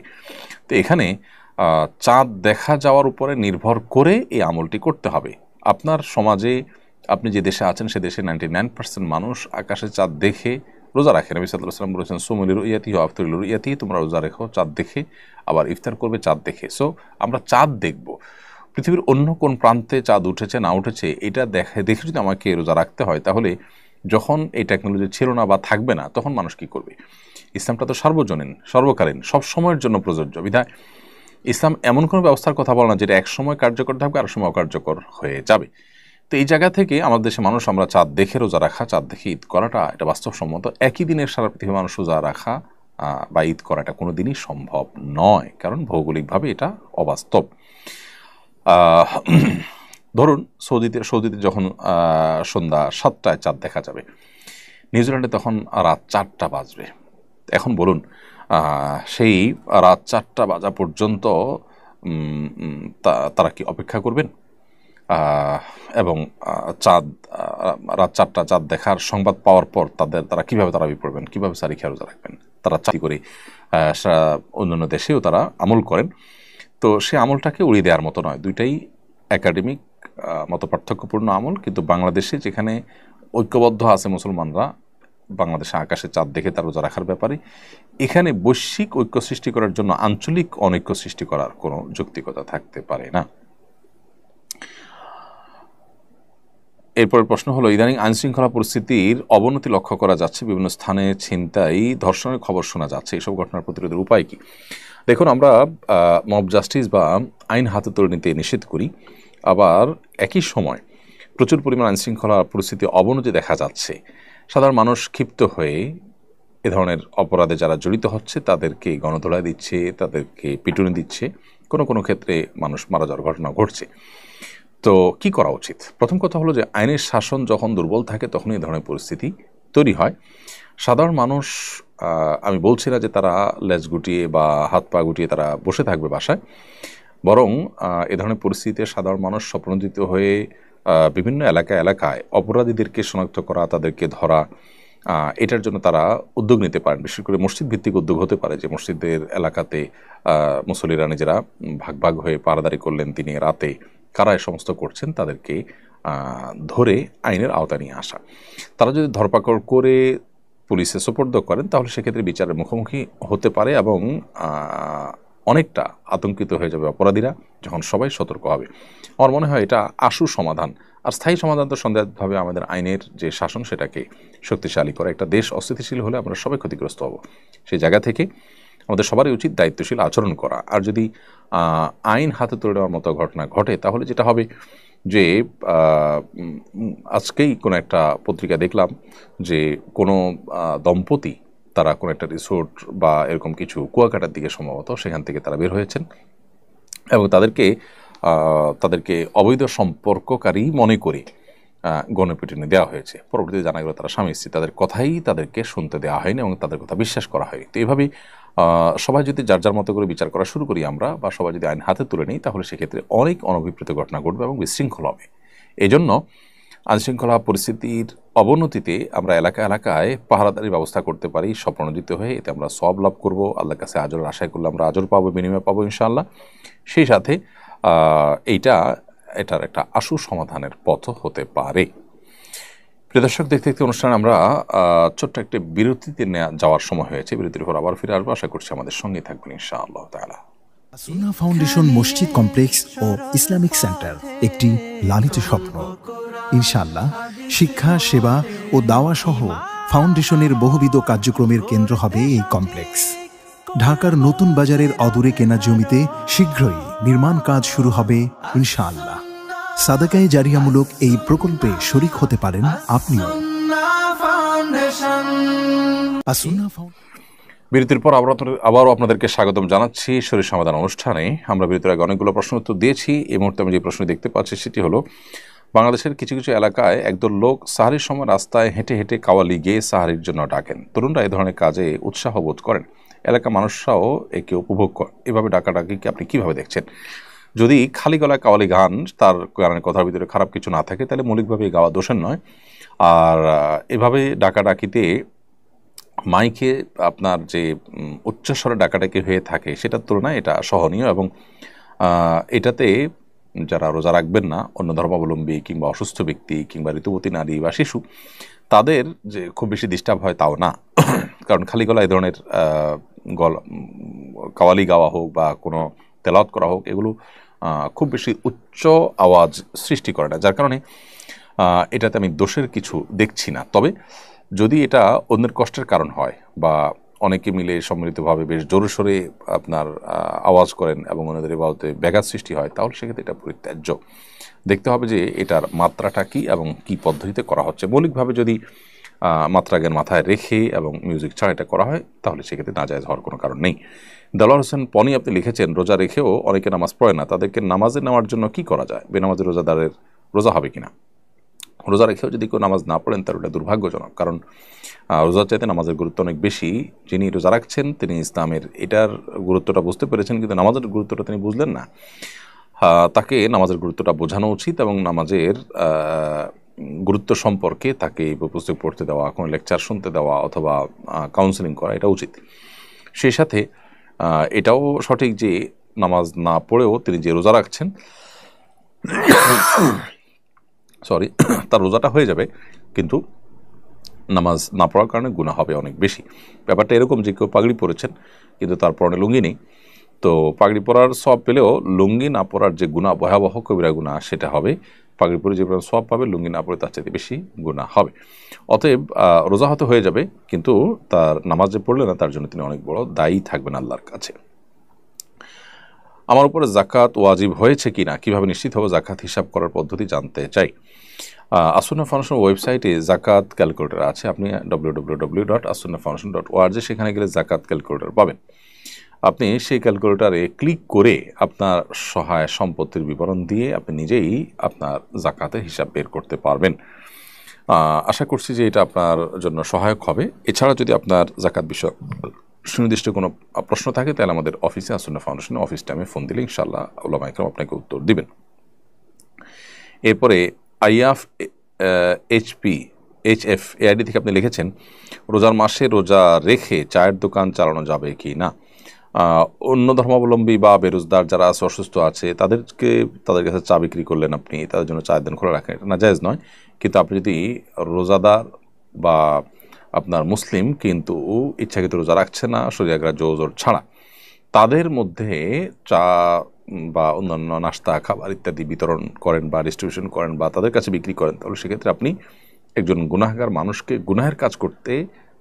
তো এখানে চাঁদ দেখা যাওয়ার উপরে নির্ভর করে এই আমলটি করতে হবে। আপনার সমাজে, আপনি যে দেশে আছেন সে দেশে 99% মানুষ আকাশে চাঁদ দেখে রোজা রাখে। নবী সাল্লাল্লাহু আলাইহি ওয়াসাল্লাম বলেছেন, সুমু লিরুইয়াতিহি ওয়া আফতিরু লিরুইয়াতিহি, তোমরা রোজা রেখো চাঁদ দেখে, আবার ইফতার করবে চাঁদ দেখে। সো আমরা চাঁদ দেখব, পৃথিবীর অন্য কোন প্রান্তে চাঁদ উঠেছে না উঠেছে এটা দেখে যদি আমাকে রোজা রাখতে হয়, তাহলে যখন এই টেকনোলজি ছিল না বা থাকবে না, তখন মানুষ কি করবে? ইসলামটা তো সার্বজনীন, সর্বকালীন, সব সময়ের জন্য প্রযোজ্য। বিধায় ইসলাম এমন কোনো ব্যবস্থার কথা বলে না যেটা এক সময় কার্যকর থাকবে আর সময় অকার্যকর হয়ে যাবে। তো এই জায়গা থেকে আমাদের দেশে মানুষ, আমরা চাঁদ দেখে রোজা রাখা, চাঁদ দেখে ঈদ করাটা এটা বাস্তবসম্মত। একই দিনের সারা পৃথিবীর মানুষ রোজা রাখা বা ঈদ করাটা কোনো দিনই সম্ভব নয়, কারণ ভৌগোলিকভাবে এটা অবাস্তব। ধরুন সৌদিতে যখন সন্ধ্যা 7টায় চাঁদ দেখা যাবে, নিউজিল্যান্ডে তখন রাত 4টা বাজবে। এখন বলুন, সেই রাত 4টা বাজা পর্যন্ত তারা কি অপেক্ষা করবেন? এবং চাঁদ রাত 4টা চাঁদ দেখার সংবাদ পাওয়ার পর তারা কীভাবে তারাবি পড়বেন, কীভাবে সারি খেয়ে রোজা রাখবেন? তারা চাকরি করে অন্যান্য দেশেও তারা আমল করেন। তো সে আমলটাকে উড়িয়ে দেওয়ার মতো নয়, দুইটাই একাডেমিক মত পার্থক্যপূর্ণ আমল। কিন্তু বাংলাদেশে যেখানে ঐক্যবদ্ধ আছে মুসলমানরা, বাংলাদেশে আকাশে চাঁদ দেখে তার রোজা রাখার ব্যাপারে, এখানে বৈশ্বিক ঐক্য সৃষ্টি করার জন্য আঞ্চলিক অনৈক্য সৃষ্টি করার কোনো যৌক্তিকতা থাকতে পারে না। এরপরের প্রশ্ন হলো, ইদানিং আইনশৃঙ্খলা পরিস্থিতির অবনতি লক্ষ্য করা যাচ্ছে, বিভিন্ন স্থানে ছিনতাই, ধর্ষণের খবর শোনা যাচ্ছে, এসব ঘটনার প্রতিরোধের উপায় কি? দেখুন, আমরা মব জাস্টিস বা আইন হাতে তুলে নিতে নিষেধ করি, আবার একই সময় প্রচুর পরিমাণ আইনশৃঙ্খলা পরিস্থিতি অবনতি দেখা যাচ্ছে। সাধারণ মানুষ ক্ষিপ্ত হয়ে এ ধরনের অপরাধে যারা জড়িত হচ্ছে তাদেরকে গণধোলাই দিচ্ছে, তাদেরকে পিটুনি দিচ্ছে, কোনো ক্ষেত্রে মানুষ মারা যাওয়ার ঘটনা ঘটছে। তো কি করা উচিত? প্রথম কথা হলো যে আইনের শাসন যখন দুর্বল থাকে তখনই এই ধরনের পরিস্থিতি তৈরি হয়। সাধারণ মানুষ, আমি বলছি না যে তারা লেজ গুটিয়ে বা হাত পা গুটিয়ে তারা বসে থাকবে বাসায়, বরং এ ধরনের পরিস্থিতিতে সাধারণ মানুষ স্বপ্নদিত হয়ে বিভিন্ন এলাকায় অপরাধীদেরকে শনাক্ত করা, তাদেরকে ধরা, এটার জন্য তারা উদ্যোগ নিতে পারেন। বিশেষ করে মসজিদ ভিত্তিক উদ্যোগ হতে পারে, যে মসজিদের এলাকাতে মুসল্লিরা নিজেরা ভাগ হয়ে পাহারাদারি করলেন দিনে রাতে, কারা এ সমস্ত করছেন তাদেরকে ধরে আইনের আওতায় নিয়ে আসা। তারা যদি ধরপাকড় করে পুলিশে সোপর্দ করেন তাহলে সেক্ষেত্রে বিচারের মুখোমুখি হতে পারে এবং অনেকটা আতঙ্কিত হয়ে যাবে অপরাধীরা যখন সবাই সতর্ক হবে। আমার মনে হয় এটা আশু সমাধান। আর স্থায়ী সমাধান তো সন্দেহভাবে আমাদের আইনের যে শাসন সেটাকে শক্তিশালী করা। একটা দেশ অস্থিতিশীল হলে আমরা সবাই ক্ষতিগ্রস্ত হব। সেই জায়গা থেকে আমাদের সবারই উচিত দায়িত্বশীল আচরণ করা। আর যদি আইন হাতে তুলে নেওয়ার মতো ঘটনা ঘটে তাহলে যেটা হবে যে আজকেই কোনো একটা পত্রিকা দেখলাম যে কোনো দম্পতি তারা কোনো একটা রিসোর্ট বা এরকম কিছু কুয়াকাটার দিকে সম্ভবত সেখান থেকে তারা বের হয়েছেন এবং তাদেরকে অবৈধ সম্পর্ককারী মনে করে গণপিটুনি দেওয়া হয়েছে। পরবর্তীতে জানা গেল তারা স্বামী স্ত্রী, তাদের কথাই তাদেরকে শুনতে দেওয়া হয়নি এবং তাদের কথা বিশ্বাস করা হয়নি। তো এইভাবেই সবাই যদি যার যার মতো করে বিচার করা শুরু করি আমরা, বা সবাই যদি আইন হাতে তুলে নিই, তাহলে সেক্ষেত্রে অনেক অনভিপ্রেত ঘটনা ঘটবে এবং বিশৃঙ্খল হবে। এই জন্য আইনশৃঙ্খলা পরিস্থিতির অবনতিতে আমরা এলাকায় পাহারাদারির ব্যবস্থা করতে পারি স্বপ্রণোদিত হয়ে। এতে আমরা সওয়াব লাভ করব, আল্লাহর কাছে আজরের আশায় করলে আমরা আজর পাবো, বিনিময় পাবো ইনশাআল্লাহ। সেই সাথে এটার একটা আশু সমাধানের পথ হতে পারে। প্রিয় দর্শক, দেখতে দেখতে অনুষ্ঠানে আমরা ছোট্ট একটা বিরতিতে যাওয়ার সময় হয়েছে। বিরতির পর আবার ফিরে আসবো, আশা করছি আমাদের সঙ্গে থাকবেন ইনশাআল্লাহ তাআলা। সুন্নাহ ফাউন্ডেশন মসজিদ কমপ্লেক্স ও ইসলামিক সেন্টার একটি লালিত স্বপ্ন। ইনশাআল্লাহ শিক্ষা, সেবা ও দাওয়া সহ ফাউন্ডেশনের বহুবিধ কার্যক্রমের কেন্দ্র হবে এই কমপ্লেক্স। ঢাকার নতুন বাজারের অদূরে কেনা জমিতে শীঘ্রই নির্মাণ কাজ শুরু হবে ইনশাআল্লাহ। সাদাকায়ে জারিয়ামূলক এই প্রকল্পে শরীক হতে পারেন আপনিও। বিরতির পর আবারও আপনাদেরকে স্বাগতম জানাচ্ছি শরীর সমাধান অনুষ্ঠানে। আমরা বিরতির আগে অনেকগুলো প্রশ্ন উত্তর দিয়েছি। এই মুহূর্তে আমি যে প্রশ্ন দেখতে পাচ্ছি সেটি হলো, বাংলাদেশের কিছু কিছু এলাকায় একদল লোক সাহারির সময় রাস্তায় হেঁটে হেঁটে কাওয়ালি গেয়ে সাহারির জন্য ডাকেন। তরুণরা এই ধরনের কাজে উৎসাহ বোধ করেন, এলাকার মানুষরাও একে উপভোগ করেন। এভাবে ডাকাডাকিকে আপনি কিভাবে দেখছেন? যদি খালি গলায় কাওয়ালি গান, তার গানের কথার ভিতরে খারাপ কিছু না থাকে, তাহলে মৌলিকভাবে গাওয়া দোষের নয়। আর এভাবে ডাকাডাকিতে মাইকে আপনার যে উচ্চস্বরে ডাকাডাকি হয়ে থাকে সেটার তুলনায় এটা সহনীয় এবং এটাতে যারা রোজা রাখবেন না, অন্য ধর্মাবলম্বী কিংবা অসুস্থ ব্যক্তি কিংবা ঋতুবতী নারী বা শিশু, তাদের যে খুব বেশি ডিস্টার্ব হয় তাও না। কারণ খালি গলা এই ধরনের কাওয়ালি গাওয়া হোক বা কোনো তেলাওয়াত করা হোক, এগুলো খুব বেশি উচ্চ আওয়াজ সৃষ্টি করে না, যার কারণে এটাতে আমি দোষের কিছু দেখছি না। তবে যদি এটা অন্যের কষ্টের কারণ হয় বা অনেকে মিলে সম্মিলিতভাবে বেশ জোরে সোরে আপনার আওয়াজ করেন এবং অন্যদের বাবদে ব্যাঘাত সৃষ্টি হয়, তাহলে সেক্ষেত্রে এটা পরিত্যাজ্য। দেখতে হবে যে এটার মাত্রাটা কী এবং কী পদ্ধতিতে করা হচ্ছে। মৌলিকভাবে যদি মাত্রাজ্ঞান মাথায় রেখে এবং মিউজিক ছাড়া এটা করা হয়, তাহলে সেক্ষেত্রে নাজায়েজ হওয়ার কোনো কারণ নেই। দেলোয়ার হোসেন পনি আপনি লিখেছেন, রোজা রেখেও অনেকে নামাজ পড়ে না, তাদেরকে নামাজে নেওয়ার জন্য কি করা যায়? বেনামাজি রোজাদারের রোজা হবে কিনা? রোজা রেখেও যদি কেউ নামাজ না পড়েন তার ওটা দুর্ভাগ্যজনক, কারণ রোজার চাইতে নামাজের গুরুত্ব অনেক বেশি। যিনি রোজা রাখছেন তিনি ইসলামের এটার গুরুত্বটা বুঝতে পেরেছেন, কিন্তু নামাজের গুরুত্বটা তিনি বুঝলেন না। তাকে নামাজের গুরুত্বটা বোঝানো উচিত এবং নামাজের গুরুত্ব সম্পর্কে তাকে পুস্তক পড়তে দেওয়া, কোনো লেকচার শুনতে দেওয়া অথবা কাউন্সেলিং করা, এটা উচিত। সেই সাথে এটাও সঠিক যে নামাজ না পড়েও তিনি যে রোজা রাখছেন তার রোজাটা হয়ে যাবে, কিন্তু নামাজ না পড়ার কারণে গুনাহ হবে অনেক বেশি। ব্যাপারটা এরকম যে কেউ পাগড়ি পরেছেন কিন্তু তার পরনে লুঙ্গি নেই, তো পাগড়ি পরার সওয়াব পেলেও লুঙ্গি না পরার যে গুনাহ, ভয়াবহ কবিরা গুনাহ, সেটা হবে। পাগড়ি পরে যে সওয়াব পাবে, লুঙ্গি না পরে তার চাইতে বেশি গুনাহ হবে। অতএব রোজা হতে হয়ে যাবে, কিন্তু তার নামাজ যে পড়লে না তার জন্য তিনি অনেক বড় দায়ী থাকবেন আল্লাহর কাছে। আমার উপরে জাকাত ওয়াজিব হয়েছে কিনা, কিভাবে নিশ্চিত হবো? জাকাত হিসাব করার পদ্ধতি জানতে চাই। আসুন্নাহ ফাউন্ডেশন ওয়েবসাইটে জাকাত ক্যালকুলেটর আছে, আপনি www.asunnahfoundation.org সেখানে গেলে জাকাত ক্যালকুলেটর পাবেন। আপনি সেই ক্যালকুলেটরে ক্লিক করে আপনার সহায় সম্পত্তির বিবরণ দিয়ে আপনি নিজেই আপনার জাকাতের হিসাব বের করতে পারবেন। আশা করছি যে এটা আপনার জন্য সহায়ক হবে। এছাড়া যদি আপনার জাকাত বিষয় সুনির্দিষ্ট কোনো প্রশ্ন থাকে, তাহলে আমাদের অফিসে, আসুন্নাহ ফাউন্ডেশনের অফিস টাইমে ফোন দিলে ইনশাআল্লাহ উলামা ইকরাম আপনাকে উত্তর দিবেন। এরপরে আইএফ এইচএফ এআইডি থেকে আপনি লিখেছেন, রোজার মাসে রোজা রেখে চায়ের দোকান চালানো যাবে কি না? অন্য ধর্মাবলম্বী বা বেরোজগার যারা আছে, অসুস্থ আছে, তাদের কাছে চা বিক্রি করলেন আপনি, তাদের জন্য চায়ের দোকান খোলা রাখেন, এটা নাজায়েজ নয়। কিন্তু আপনি যদি রোজাদার বা আপনার মুসলিম কিন্তু ইচ্ছাকৃত রোজা রাখছে না শরিয়া গ্রাহ্য ওজর ছাড়া, তাদের মধ্যে চা বা অন্যান্য নাস্তা খাবার ইত্যাদি বিতরণ করেন বা ডিস্ট্রিবিউশন করেন বা তাদের কাছে বিক্রি করেন, তাহলে সেক্ষেত্রে আপনি একজন গুনাহগার মানুষকে গুনাহের কাজ করতে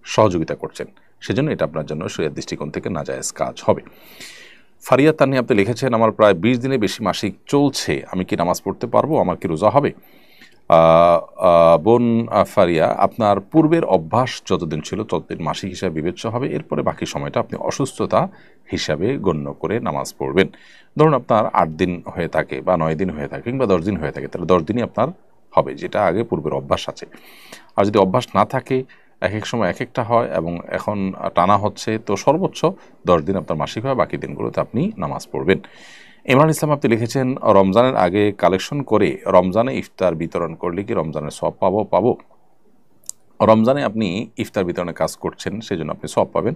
সহযোগিতা করছেন। সেজন্য এটা আপনার জন্য শরিয়ার দৃষ্টিকোণ থেকে নাজায়েজ কাজ হবে। ফারিয়া তানি আপনি লিখেছেন, আমার প্রায় 20 দিনে বেশি মাসিক চলছে, আমি কি নামাজ পড়তে পারবো? আমার কি রোজা হবে? বোন ফারিয়া, আপনার পূর্বের অভ্যাস যতদিন ছিল ততদিন মাসিক হিসাবে বিবেচ্য হবে। এরপরে বাকি সময়টা আপনি অসুস্থতা হিসাবে গণ্য করে নামাজ পড়বেন। ধরুন আপনার 8 দিন হয়ে থাকে বা 9 দিন হয়ে থাকে কিংবা 10 দিন হয়ে থাকে, তাহলে 10 দিনই আপনার হবে, যেটা আগে পূর্বের অভ্যাস আছে। আর যদি অভ্যাস না থাকে, এক এক সময় এক একটা হয় এবং এখন টানা হচ্ছে, তো সর্বোচ্চ 10 দিন আপনার মাসিক হয়, বাকি দিনগুলোতে আপনি নামাজ পড়বেন। ইমরান ইসলাম আপনি লিখেছেন, রমজানের আগে কালেকশন করে রমজানে ইফতার বিতরণ করলে কি রমজানের সওয়াব পাবো? রমজানে আপনি ইফতার বিতরণের কাজ করছেন, সেজন্য আপনি সওয়াব পাবেন,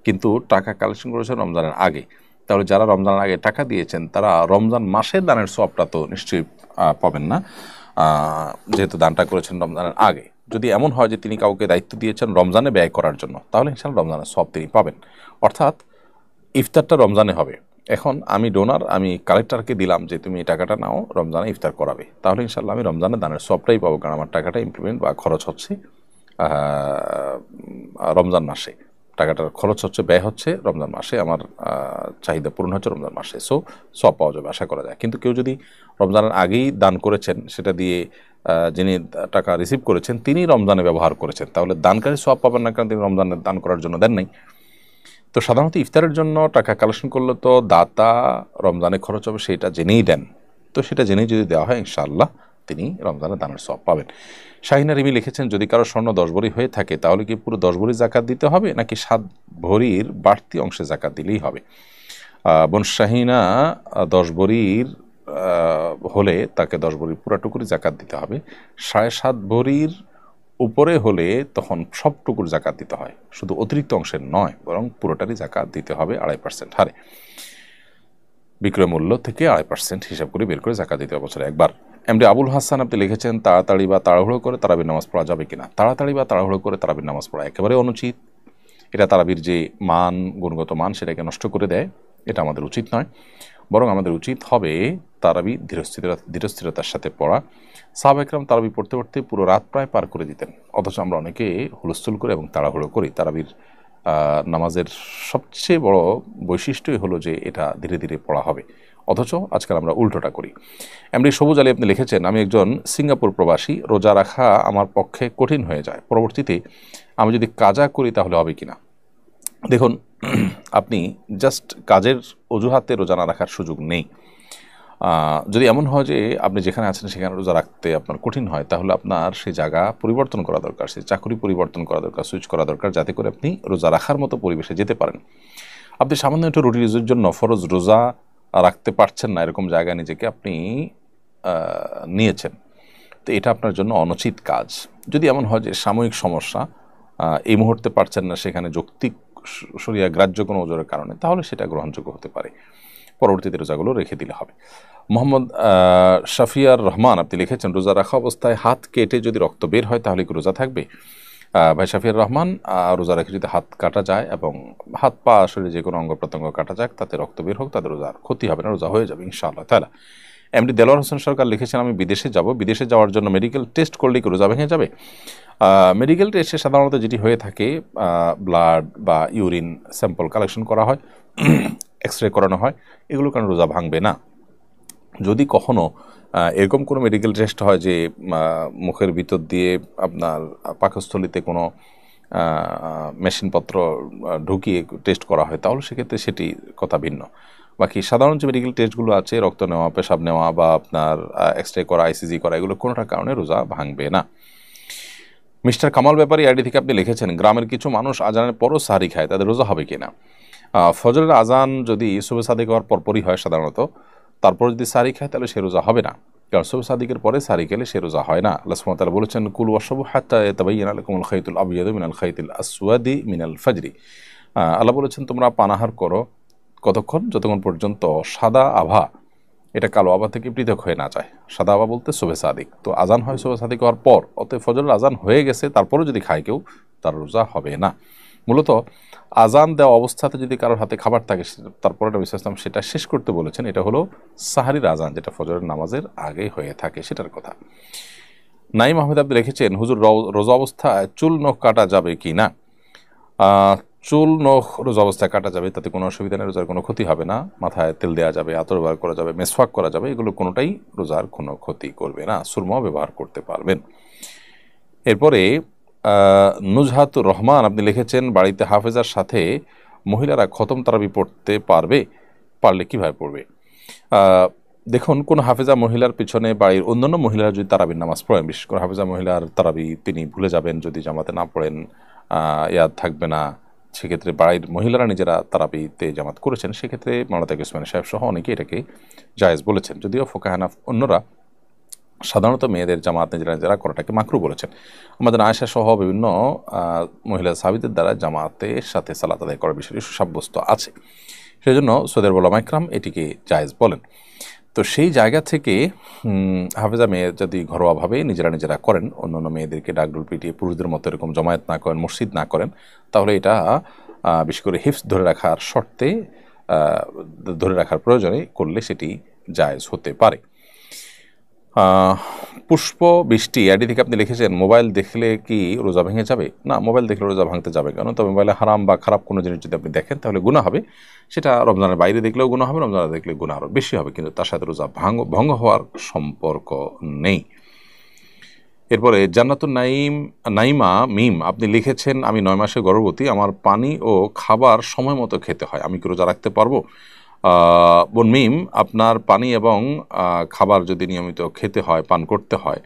কিন্তু টাকা কালেকশন করেছেন রমজানের আগে, তাহলে যারা রমজানের আগে টাকা দিয়েছেন তারা রমজান মাসের দানের সওয়াবটা তো নিশ্চয়ই পাবেন না, যেহেতু দানটা করেছেন রমজানের আগে। যদি এমন হয় যে তিনি কাউকে দায়িত্ব দিয়েছেন রমজানে ব্যয় করার জন্য, তাহলে ইনশাআল্লাহ রমজানের সওয়াব তিনি পাবেন। অর্থাৎ ইফতারটা রমজানে হবে, এখন আমি ডোনার, আমি কালেক্টরকে দিলাম যে তুমি এই টাকাটা নাও, রমজানে ইফতার করাবে, তাহলে ইনশাআল্লাহ আমি রমজানে দানের সবটাই পাবো, কারণ আমার টাকাটা ইমপ্লিমেন্ট বা খরচ হচ্ছে রমজান মাসে, টাকাটার খরচ হচ্ছে, ব্যয় হচ্ছে রমজান মাসে, আমার চাহিদা পূরণ হচ্ছে রমজান মাসে, সো সব পাওয়া যাবে, আশা করা যায়। কিন্তু কেউ যদি রমজানের আগেই দান করেছেন, সেটা দিয়ে যিনি টাকা রিসিভ করেছেন তিনি রমজানে ব্যবহার করেছেন, তাহলে দানকারী সওয়াব পাবেন না, কারণ তিনি রমজানে দান করার জন্য দেন নাই। তো সাধারণত ইফতারের জন্য টাকা কালেকশন করলে তো দাতা রমজানে খরচ হবে সেটা জেনেই দেন, তো সেটা জেনেই যদি দেওয়া হয় ইনশাআল্লাহ তিনি রমজানে দানের সওয়াব পাবেন। শাহিনা রিমি লিখেছেন, যদি কারো স্বর্ণ 10 ভরি হয়ে থাকে তাহলে কি পুরো 10 ভরি জাকাত দিতে হবে নাকি 7 ভরির বাড়তি অংশে জাকাত দিলেই হবে? বোন শাহিনা, 10 ভরির হলে তাকে 10 ভরির পুরাটুকুরি জাকাত দিতে হবে, 7.5 ভরির উপরে হলে তখন সবটুকুর জাকাত দিতে হয়, শুধু অতিরিক্ত অংশের নয়, বরং পুরোটারই জাকাত দিতে হবে 2.5% হারে, বিক্রয় মূল্য থেকে 2.5% হিসাব করে বের করে জাকাত দিতে হবে বছরে একবার। এমডি আবুল হাসান আপনি লিখেছেন, তাড়াতাড়ি বা তাড়াহুড়ো করে তারাবির নামাজ পড়া যাবে কিনা? তাড়াতাড়ি বা তাড়াহুড়ো করে তারাবির নামাজ পড়া একেবারে অনুচিত, এটা তারাবির যে মান, গুণগত মান, সেটাকে নষ্ট করে দেয়, এটা আমাদের উচিত নয়। বরং আমাদের উচিত হবে তারাবি ধীরস্থিরতার সাথে পড়া। সাহাবা একরাম তারাবি পড়তে পড়তে পুরো রাত প্রায় পার করে দিতেন, অথচ আমরা অনেকে হুলস্থুল করে এবং তাড়াহুড়ো করি। তারাবির নামাজের সবচেয়ে বড় বৈশিষ্ট্যই হলো যে এটা ধীরে ধীরে পড়া হবে, অথচ আজকাল আমরা উল্টোটা করি। এমনি সবুজ আলী আপনি লিখেছেন, আমি একজন সিঙ্গাপুর প্রবাসী, রোজা রাখা আমার পক্ষে কঠিন হয়ে যায়, পরবর্তীতে আমি যদি কাজা করি তাহলে হবে কিনা? দেখুন, আপনি জাস্ট কাজের অজুহাতে রোজা না রাখার সুযোগ নেই। যদি এমন হয় যে আপনি যেখানে আছেন সেখানে রোজা রাখতে আপনার কঠিন হয়, তাহলে আপনার সেই জায়গা পরিবর্তন করা দরকার, সেই চাকরি পরিবর্তন করা দরকার, সুইচ করা দরকার, যাতে করে আপনি রোজা রাখার মতো পরিবেশে যেতে পারেন। আপনি সামান্য একটু রুটি রোজের জন্য ফরজ রোজা রাখতে পারছেন না, এরকম জায়গায় নিজেকে আপনি নিয়েছেন, তো এটা আপনার জন্য অনুচিত কাজ। যদি এমন হয় যে সাময়িক সমস্যা, এই মুহূর্তে পারছেন না, সেখানে যৌক্তিক শরিয়া গ্রাহ্য কোনো ওজরের কারণে, তাহলে সেটা গ্রহণযোগ্য হতে পারে, পরবর্তীতে রোজাগুলো রেখে দিলে হবে। মোহাম্মদ শাফিয়ার রহমান আপনি লিখেছেন, রোজা রাখা অবস্থায় হাত কেটে যদি রক্ত বের হয় তাহলে কি রোজা থাকবে? ভাই শাফিয়ার রহমান, রোজা রেখে যদি হাত কাটা যায় এবং হাত পা শরীরে যে কোনো অঙ্গ প্রত্যঙ্গ কাটা যাক, তাতে রক্ত বের হোক, তাদের রোজার ক্ষতি হবে না, রোজা হয়ে যাবে ইনশাআল্লাহ তাআলা। এমডি দেলোয়ার হোসেন সরকার লিখেছেন, আমি বিদেশে যাব, বিদেশে যাওয়ার জন্য মেডিকেল টেস্ট করলে কি রোজা ভেঙে যাবে? মেডিকেল টেস্টে সাধারণত যেটি হয়ে থাকে, ব্লাড বা ইউরিন স্যাম্পল কালেকশন করা হয়, এক্স রে করানো হয়, এগুলো কারণে রোজা ভাঙবে না। যদি কখনও এরকম কোনো মেডিকেল টেস্ট হয় যে মুখের ভিতর দিয়ে আপনার পাকস্থলিতে কোনো মেশিনপত্র ঢুকিয়ে টেস্ট করা হয়, তাহলে সেক্ষেত্রে সেটি কথা ভিন্ন। বাকি সাধারণ যে মেডিকেল টেস্টগুলো আছে, রক্ত নেওয়া, পেশাব নেওয়া বা আপনার এক্স রে করা, আইসিজি করা, এগুলো কোনোটার কারণে রোজা ভাঙবে না। মিস্টার কামাল ব্যাপারী আইডি থেকে আপনি লিখেছেন, গ্রামের কিছু মানুষ আজানের পরও সাহারি খায়, তাদের রোজা হবে কিনা? ফজরের আজান যদি শুভে সাদিক হওয়ার পরপরই হয় সাধারণত, তারপর যদি সাহারি খায় তাহলে সে রোজা হবে না, কারণ শুভে সাদিকের পরে সাহারি খেলে সে রোজা হয় না। আল্লাহ সুবহানাহু ওয়া তাআলা বলেছেন, কুলু ওয়াশরাবু হাত্তা ইয়াতাবাyyana লাকুমুল খাইতুল আবয়াদু মিনাল খাইতিল আসওয়াদি মিনাল ফাজরি। আল্লাহ বলেছেন, তোমরা পানাহার করো কতক্ষণ? যতক্ষণ পর্যন্ত সাদা আভা এটা কালো আভা থেকে পৃথক হয়ে না যায়। সাদা আভা বলতে শোবে সাদিক, তো আজান হয় শোবে সাদিক হওয়ার পর, অতএব ফজরের আজান হয়ে গেছে তারপরেও যদি খায় কেউ, তার রোজা হবে না। মূলত আজান দেওয়া অবস্থাতে যদি কারোর হাতে খাবার থাকে, তারপরে নবী সাল্লাল্লাহু আলাইহি ওয়াসাল্লাম সেটা শেষ করতে বলেছেন। এটা হলো সাহারির আজান, যেটা ফজরের নামাজের আগে হয়ে থাকে, সেটার কথা। নাইম আহমেদ আপনি লিখেছেন, হুজুর রোজা অবস্থায় চুল নখ কাটা যাবে কি না? চুল নখ রোজা অবস্থায় কাটা যাবে, তাতে কোনো অসুবিধা নেই, রোজার কোনো ক্ষতি হবে না। মাথায় তেল দেওয়া যাবে, আতর ব্যবহার করা যাবে, মেসওয়াক করা যাবে, এগুলো কোনোটাই রোজার কোনো ক্ষতি করবে না। সুরমাও ব্যবহার করতে পারবেন। এরপরে নুজহাতুর রহমান আপনি লিখেছেন, বাড়িতে হাফেজার সাথে মহিলারা খতম তারাবি পড়তে পারবে? পারলে কীভাবে পড়বে? দেখুন, কোন হাফেজা মহিলার পিছনে বাড়ির অন্যান্য মহিলারা যদি তারাবির নামাজ পড়েন, বিশেষ করে হাফেজা মহিলার তারাবি তিনি ভুলে যাবেন, যদি জামাতে না পড়েন, ইয়াদ থাকবে না, সেক্ষেত্রে বাড়ির মহিলারা নিজেরা তারাবিতে জামাত করেছেন, সেক্ষেত্রে মাওলানা তাকি ওসমানী সাহেব সহ অনেকে এটাকে জায়েজ বলেছেন। যদিও ফোকাহানা অন্যরা সাধারণত মেয়েদের জামাত নিজেরা করাটাকে মাকরু বলেছেন। আমাদের আয়েশা সহ বিভিন্ন মহিলা সাহাবীদের দ্বারা জামাতের সাথে সালাত আদায় করার বিষয়টি সুসাব্যস্ত আছে, সেজন্য সৌদের উলামা ইকরাম এটিকে জায়েজ বলেন। তো সেই জায়গা থেকে হাফেজা মেয়ে যদি ঘরোয়াভাবে নিজেরা করেন, অন্যান্য মেয়েদেরকে ডাকডোল পিটিয়ে পুরুষদের মতো এরকম জমায়েত না করেন, মসজিদ না করেন, তাহলে এটা বিশেষ করে হিফজ ধরে রাখার শর্তে, ধরে রাখার প্রয়োজনে করলে সেটি জায়েজ হতে পারে। পুষ্প বৃষ্টি আইডি থেকে আপনি লিখেছেন, মোবাইল দেখলে কি রোজা ভেঙে যাবে? না, মোবাইল দেখলে রোজা ভাঙতে যাবে কেন? তবে মোবাইলে হারাম বা খারাপ কোনো জিনিস যদি আপনি দেখেন তাহলে গুনাহ হবে। সেটা রমজানের বাইরে দেখলেও গুনাহ হবে, রমজানে দেখলে গুনাহ আরও বেশি হবে, কিন্তু তার সাথে রোজা ভঙ্গ হওয়ার সম্পর্ক নেই। এরপরে জান্নাতুন নাইমা মিম আপনি লিখেছেন, আমি 9 মাসের গর্ভবতী, আমার পানি ও খাবার সময় মতো খেতে হয়, আমি কি রোজা রাখতে পারবো? বোন মিম, আপনার পানি এবং খাবার যদি নিয়মিত খেতে হয়, পান করতে হয়,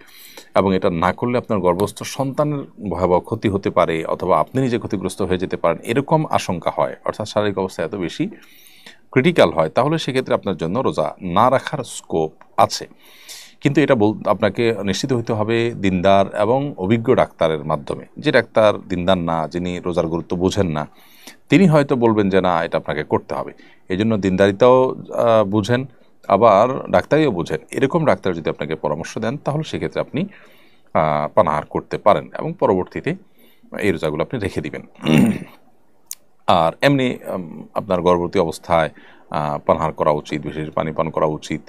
এবং এটা না করলে আপনার গর্ভস্থ সন্তানের ভয়াবহ ক্ষতি হতে পারে, অথবা আপনি নিজে ক্ষতিগ্রস্ত হয়ে যেতে পারেন, এরকম আশঙ্কা হয়, অর্থাৎ শারীরিক অবস্থা এত বেশি ক্রিটিক্যাল হয়, তাহলে সেক্ষেত্রে আপনার জন্য রোজা না রাখার স্কোপ আছে। কিন্তু এটা আপনাকে নিশ্চিত হইতে হবে দিনদার এবং অভিজ্ঞ ডাক্তারের মাধ্যমে। যে ডাক্তার দিনদার না, যিনি রোজার গুরুত্ব বুঝেন না, তিনি হয়তো বলবেন যে না, এটা আপনাকে করতে হবে। এই জন্য দিনদারিতাও বুঝেন, আবার ডাক্তারিও বুঝেন, এরকম ডাক্তার যদি আপনাকে পরামর্শ দেন, তাহলে সেক্ষেত্রে আপনি পানাহার করতে পারেন এবং পরবর্তীতে এই রোজাগুলো আপনি রেখে দিবেন। আর এমনি আপনার গর্ভবতী অবস্থায় পানাহার করা উচিত, বিশেষ পানি পান করা উচিত,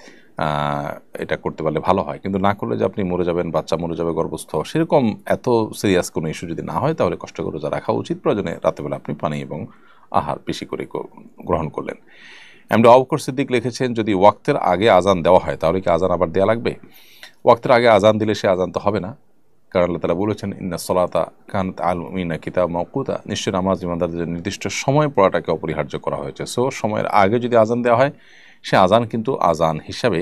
এটা করতে পারলে ভালো হয়। কিন্তু না করলে যে আপনি মরে যাবেন, বাচ্চা মরে যাবে গর্ভস্থ, সেরকম এত সিরিয়াস কোনো ইস্যু যদি না হয়, তাহলে কষ্ট করে রোজা রাখা উচিত। প্রয়োজনে রাতেবেলা আপনি পানি এবং আহার বেশি করে গ্রহণ করলেন। এমনি আবুবকর সিদ্দিক লিখেছেন, যদি ওয়াক্তের আগে আজান দেওয়া হয় তাহলে কি আজান আবার দেওয়া লাগবে? ওয়াক্তের আগে আজান দিলে সে আজান তো হবে না, কারণ আল্লাহ তাআলা বলেছেন, ইন্না সলাতা কানাত আলাল মুমিনিনা কিতাব মাওকুতা, নিশ্চয় নামাজ ইমানদারদের নির্দিষ্ট সময় পড়াটাকে অপরিহার্য করা হয়েছে। সো সময়ের আগে যদি আজান দেওয়া হয়, সে আজান কিন্তু আজান হিসাবে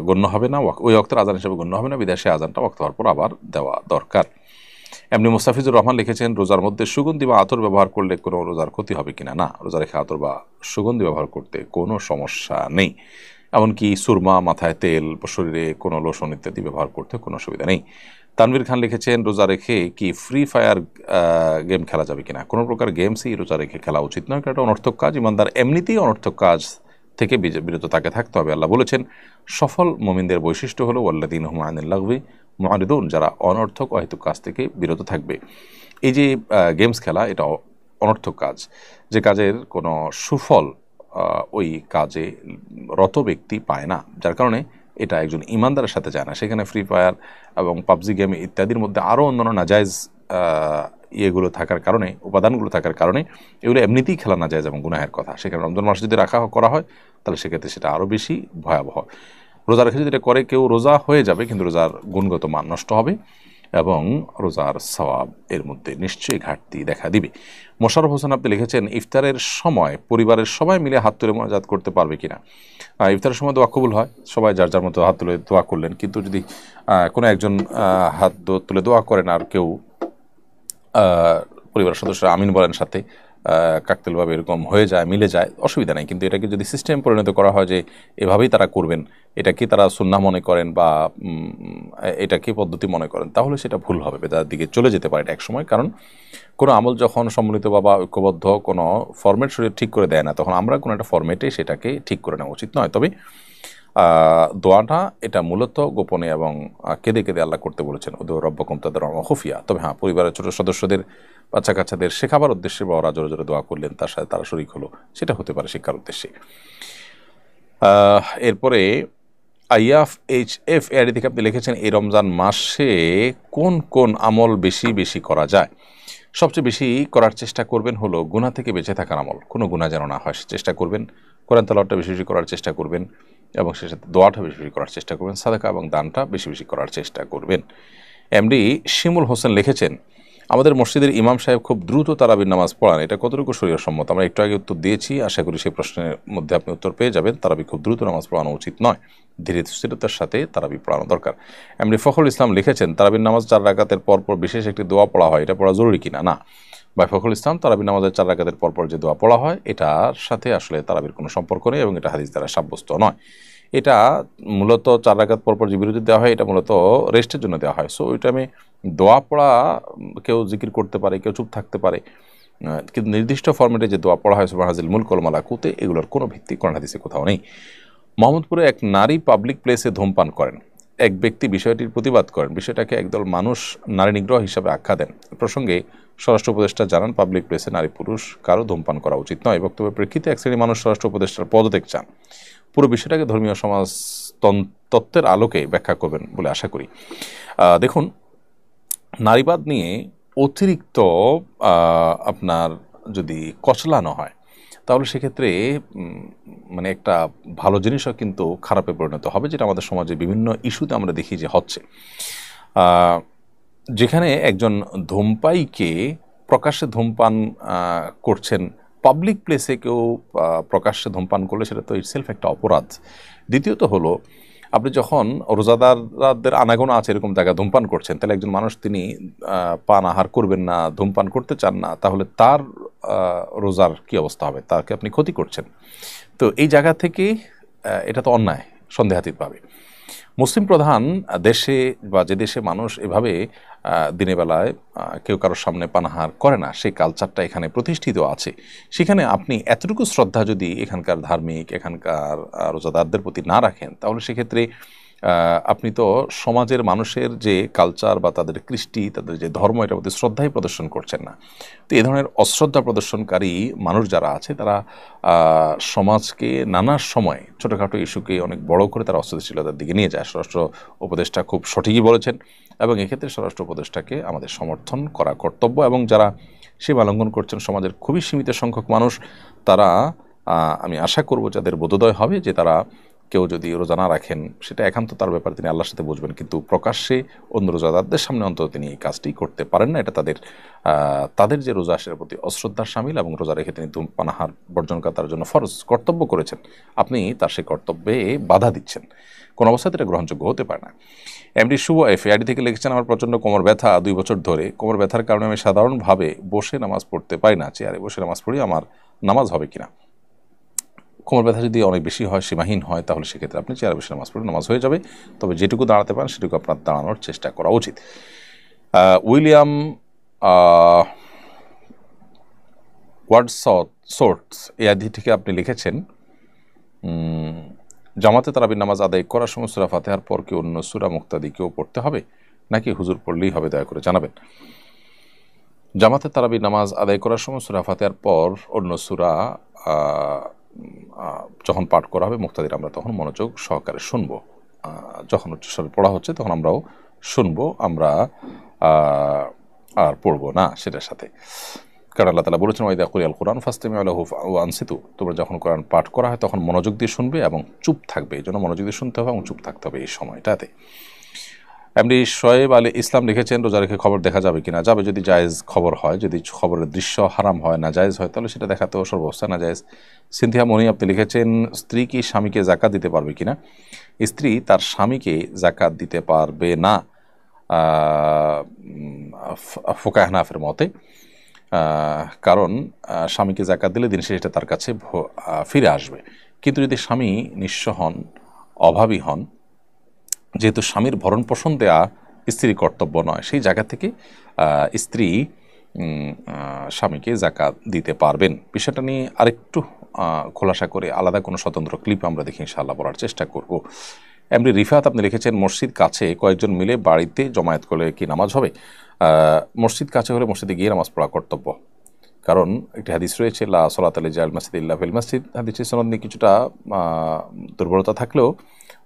গণ্য হবে না, ওই ওয়াক্তের আজান হিসাবে গণ্য হবে না, বিদেশে আজানটা ওয়াক্ত হওয়ার পর আবার দেওয়া দরকার। এমনি মুস্তাফিজুর রহমান লিখেছেন, রোজার মধ্যে সুগন্ধি বা আতর ব্যবহার করলে কোনো রোজার ক্ষতি হবে কিনা? না, রোজা রেখে আতর বা সুগন্ধি ব্যবহার করতে কোনো সমস্যা নেই। এমনকি সুরমা, মাথায় তেল, শরীরে কোনো লোশন ইত্যাদি ব্যবহার করতে কোনো অসুবিধা নেই। তানভীর খান লিখেছেন, রোজা রেখে কি ফ্রি ফায়ার গেম খেলা যাবে কিনা? কোনো প্রকার গেমসই রোজা রেখে খেলা উচিত নয়, কারণ এটা অনর্থক কাজ। ইমানদার এমনিতেই অনর্থক কাজ থেকে বিরত তাকে থাকতে হবে। আল্লাহ বলেছেন, সফল মুমিনদের বৈশিষ্ট্য হলো ওয়াল্লাযীনা হুম আনিল লাগবি মুআরিদুন, যারা অনর্থক অহেতুক কাজ থেকে বিরত থাকবে। এই যে গেমস খেলা, এটা অনর্থক কাজ, যে কাজের কোনো সুফল ওই কাজে রত ব্যক্তি পায় না, যার কারণে এটা একজন ইমানদারের সাথে যায় না। সেখানে ফ্রি ফায়ার এবং পাবজি গেম ইত্যাদির মধ্যে আরও অন্যান্য নাজায়েজ ইয়েগুলো থাকার কারণে, উপাদানগুলো থাকার কারণে এগুলো এমনিতেই খেলা না যায় এবং গুনাহের কথা। সেখানে রমজান মাস যদি করা হয়, তাহলে সেক্ষেত্রে সেটা আরও বেশি ভয়াবহ। রোজা রেখে যদি এটা করে কেউ, রোজা হয়ে যাবে, কিন্তু রোজার গুণগত মান নষ্ট হবে এবং রোজার সওয়াব এর মধ্যে নিশ্চয়ই ঘাটতি দেখা দিবে। মোশাররফ হোসেন আপনি লিখেছেন, ইফতারের সময় পরিবারের সবাই মিলে হাত তুলে মোনাজাত করতে পারবে কিনা? ইফতারের সময় দোয়া কবুল হয়, সবাই যার যার মতো হাত তুলে দোয়া করলেন, কিন্তু যদি কোনো একজন হাত তুলে দোয়া করেন আর কেউ পরিবারের সদস্যরা আমিন বলেন সাথে, কাকতালীয়ভাবে এরকম হয়ে যায়, মিলে যায়, অসুবিধা নেই। কিন্তু এটাকে যদি সিস্টেম পরিণত করা হয় যে এভাবেই তারা করবেন, এটাকে তারা সুন্নাহ মনে করেন বা এটাকে পদ্ধতি মনে করেন, তাহলে সেটা ভুল হবে, বেদার দিকে চলে যেতে পারে এটা একসময়। কারণ কোনো আমল যখন সম্মিলিত বা ঐক্যবদ্ধ কোনো ফরম্যাট শরীর ঠিক করে দেয় না, তখন আমরা কোনো একটা ফরম্যাটে সেটাকে ঠিক করে নেওয়া উচিত নয়। তবে দোয়াটা এটা মূলত গোপনে এবং কেঁদে কেঁদে আল্লাহ করতে বলেছেন, ওদের রব্বকুম তাদের খুফিয়া। তবে হ্যাঁ, পরিবারের ছোটো সদস্যদের, বাচ্চা কাচ্চাদের শেখাবার উদ্দেশ্যে বা ওরা জোরে জোরে দোয়া করলেন, তার সাথে তারা শরীক হলো, সেটা হতে পারে শিক্ষার উদ্দেশ্যে। এরপরে IFHF এআইডি থেকে আপনি লিখেছেন, এই রমজান মাসে কোন কোন আমল বেশি বেশি করা যায়? সবচেয়ে বেশি করার চেষ্টা করবেন হলো গুনাহ থেকে বেঁচে থাকার আমল, কোনো গুনাহ যেন না হয় চেষ্টা করবেন। কোরআন তেলাওয়াতটা বেশি বেশি করার চেষ্টা করবেন এবং সে সাথে দোয়াটা বেশি বেশি করার চেষ্টা করবেন, সাদাকা এবং দানটা বেশি বেশি করার চেষ্টা করবেন। এমডি শিমুল হোসেন লিখেছেন, আমাদের মসজিদের ইমাম সাহেব খুব দ্রুত তারাবির নামাজ পড়ান, এটা কতটুকু শরীয়ত সম্মত? আমরা একটু আগে উত্তর দিয়েছি, আশা করি সেই প্রশ্নের মধ্যে আপনি উত্তর পেয়ে যাবেন। তারাবি খুব দ্রুত নামাজ পড়ানো উচিত নয়, ধীরে স্থিরতার সাথে তারাবি পড়ানো দরকার। এমডি ফখরুল ইসলাম লিখেছেন, তারাবির নামাজ 4 রাকাতের পরপর বিশেষ একটি দোয়া পড়া হয়, এটা পড়া জরুরি কিনা? না ভাই ফখরুল ইসলাম, তারাবির নামাজের 4 রাকাতের পরপর যে দোয়া পড়া হয় এটার সাথে আসলে তারাবির কোনো সম্পর্ক নেই এবং এটা হাদিস দ্বারা সাব্যস্ত নয়। এটা মূলত 4 রাকাত পরপর যে বিরতি দেওয়া হয়, এটা মূলত রেস্টের জন্য দেওয়া হয়। সো ওই টাইমে দোয়া পড়া, কেউ জিকির করতে পারে, কেউ চুপ থাকতে পারে, কিন্তু নির্দিষ্ট ফরম্যাটে যে দোয়া পড়া হয় সুবহানাল মুলক ওয়াল মালাকুতে, এগুলোর কোনো ভিত্তি কোরআন হাদিসে কোথাও নেই। মোহাম্মদপুরে এক নারী পাবলিক প্লেসে ধূমপান করেন, এক ব্যক্তি বিষয়টির প্রতিবাদ করেন, বিষয়টাকে একদল মানুষ নারী নিগ্রহ হিসাবে আখ্যা দেন। প্রসঙ্গে স্বরাষ্ট্র উপদেষ্টা জানান, পাবলিক প্লেসে নারী পুরুষ কারো ধূমপান করা উচিত নয়। বক্তব্যের প্রেক্ষিতে এক শ্রেণীর মানুষ স্বরাষ্ট্র উপদেষ্টার পদত্যাগ চান। পুরো বিষয়টাকে ধর্মীয় সমাজ তত্ত্বের আলোকে ব্যাখ্যা করবেন বলে আশা করি। দেখুন, নারীবাদ নিয়ে অতিরিক্ত আপনার যদি কচলানো হয়, তাহলে সেক্ষেত্রে মানে একটা ভালো জিনিসও কিন্তু খারাপে পরিণত হবে, যেটা আমাদের সমাজে বিভিন্ন ইস্যুতে আমরা দেখি যে হচ্ছে। যেখানে একজন ধূমপায়ীকে প্রকাশ্যে ধূমপান করছেন, পাবলিক প্লেসে কেউ প্রকাশ্যে ধূমপান করলে সেটা তো ইটসেলফ একটা অপরাধ। দ্বিতীয়ত হলো, আপনি যখন রোজাদারদের আনাগোনা আছে এরকম জায়গায় ধূমপান করছেন, তাহলে একজন মানুষ তিনি পান আহার করবেন না, ধূমপান করতে চান না, তাহলে তার রোজার কি অবস্থা হবে? তাকে আপনি ক্ষতি করছেন। তো এই জায়গা থেকে এটা তো অন্যায় সন্দেহাতীতভাবে। মুসলিম প্রধান দেশে বা যে দেশে মানুষ এভাবে দিনের বেলায় কেউ কারোর সামনে পানাহার করে না, সেই কালচারটা এখানে প্রতিষ্ঠিত আছে, সেখানে আপনি এতটুকু শ্রদ্ধা যদি এখানকার ধার্মিক, এখানকার রোজাদারদের প্রতি না রাখেন, তাহলে সেক্ষেত্রে আপনি তো সমাজের মানুষের যে কালচার বা তাদের কৃষ্টি, তাদের যে ধর্ম, এটার প্রতি শ্রদ্ধাই প্রদর্শন করছেন না। তো এই ধরনের অশ্রদ্ধা প্রদর্শনকারী মানুষ যারা আছে, তারা সমাজকে নানা সময় ছোটোখাটো ইস্যুকে অনেক বড় করে তারা অস্থিতিশীলতার দিকে নিয়ে যায়। স্বরাষ্ট্র উপদেষ্টা খুব সঠিকই বলেছেন এবং এক্ষেত্রে স্বরাষ্ট্র উপদেষ্টাকে আমাদের সমর্থন করা কর্তব্য। এবং যারা সীমা লঙ্ঘন করছেন, সমাজের খুবই সীমিত সংখ্যক মানুষ, তারা আমি আশা করব যাদের বোধোদয় হবে যে তারা কেউ যদি রোজা না রাখেন, সেটা একান্ত তার ব্যাপার, তিনি আল্লাহর সাথে বুঝবেন, কিন্তু প্রকাশ্যে অন্য রোজাদারদের সামনে অন্তত তিনি এই কাজটি করতে পারেন না। এটা তাদের যে রোজা, সেটার প্রতি অশ্রদ্ধার শামিল এবং রোজা রেখে তিনি ধূমপানাহার বর্জন করা তার জন্য ফরজ কর্তব্য করেছেন, আপনি তার সেই কর্তব্যে বাধা দিচ্ছেন, কোনো অবস্থাতে এটা গ্রহণযোগ্য হতে পারে না। এমডি শুভ এফআইডি থেকে লিখেছেন, আমার প্রচণ্ড কোমর ব্যথা 2 বছর ধরে। কোমর ব্যথার কারণে আমি সাধারণভাবে বসে নামাজ পড়তে পারি না, চেয়ারে বসে নামাজ পড়ি, আমার নামাজ হবে কিনা? কোমর ব্যথা যদি অনেক বেশি হয়, সীমাহীন হয়, তাহলে সেক্ষেত্রে আপনি চেয়ারে বসে নামাজ পড়ে নামাজ হয়ে যাবে। তবে যেটুকু দাঁড়াতে পারেন সেটুকু আপনার দাঁড়ানোর চেষ্টা করা উচিত। উইলিয়াম ওয়ার্ডসওয়ার্থ এই আদি থেকে আপনি লিখেছেন, জামাতে তারাবির নামাজ আদায় করার সময় সূরা ফাতিহার পর কি অন্য সূরা মুক্তাদিকেও পড়তে হবে নাকি হুজুর পড়লেই হবে? দয়া করে জানাবেন। জামাতে তারাবির নামাজ আদায় করার সময় সূরা ফাতিহার পর অন্য সূরা যখন পাঠ করা হবে মুক্তাদির, আমরা তখন মনোযোগ সহকারে শুনবো। যখন উচ্চস্বরে পড়া হচ্ছে তখন আমরাও শুনবো, আমরা আর পড়বো না সেটার সাথে। কারণ আল্লাহ তাআলা বলেছেন, ওয়াইদা কুরিয়াল কুরআন ফাসতামিউ লাহু ওয়া আনসিতু, তোমরা যখন কোরআন পাঠ করা হয় তখন মনোযোগ দিয়ে শুনবে এবং চুপ থাকবে। এই জন্য মনোযোগ দিয়ে শুনতে হবে এবং চুপ থাকতে হবে এই সময়টাতে। এমডি শোয়েব আলী ইসলাম লিখেছেন, রোজা রেখে খবর দেখা যাবে কিনা? যাবে, যদি জায়েজ খবর হয়, যদি খবরের দৃশ্য হারাম হয়, না জায়েজ হয়, তাহলে সেটা দেখাতেও সর্বাবস্থায় না জায়েজ। সিনথিয়া মনি আপনি লিখেছেন, স্ত্রী কি স্বামীকে যাকাত দিতে পারবে কিনা? স্ত্রী তার স্বামীকে যাকাত দিতে পারবে না ফুকাহ হানাফের মতে। কারণ স্বামীকে জাকাত দিলে দিন শেষে তার কাছে ফিরে আসবে। কিন্তু যদি স্বামী নিঃস্ব হন, অভাবী হন, যেহেতু স্বামীর ভরণ পোষণ দেয়া স্ত্রীর কর্তব্য নয়, সেই জায়গা থেকে স্ত্রী স্বামীকে জাকাত দিতে পারবেন। বিষয়টা নিয়ে আরেকটু খোলাসা করে আলাদা কোনো স্বতন্ত্র ক্লিপ আমরা দেখি ইনশাআল্লাহ বলার চেষ্টা করব। এমনি রিফাত আপনি লিখেছেন, মসজিদ কাছে কয়েকজন মিলে বাড়িতে জমায়েত করলে কি নামাজ হবে? মসজিদ কাছে হলে মসজিদে গিয়ে নামাজ পড়া কর্তব্য। কারণ একটি হাদিস রয়েছে, লা সলাত আলি জাল মসজিদ ইল্লা ফিল মসজিদ। হাদিসের সনদ নিয়ে কিছুটা দুর্বলতা থাকলেও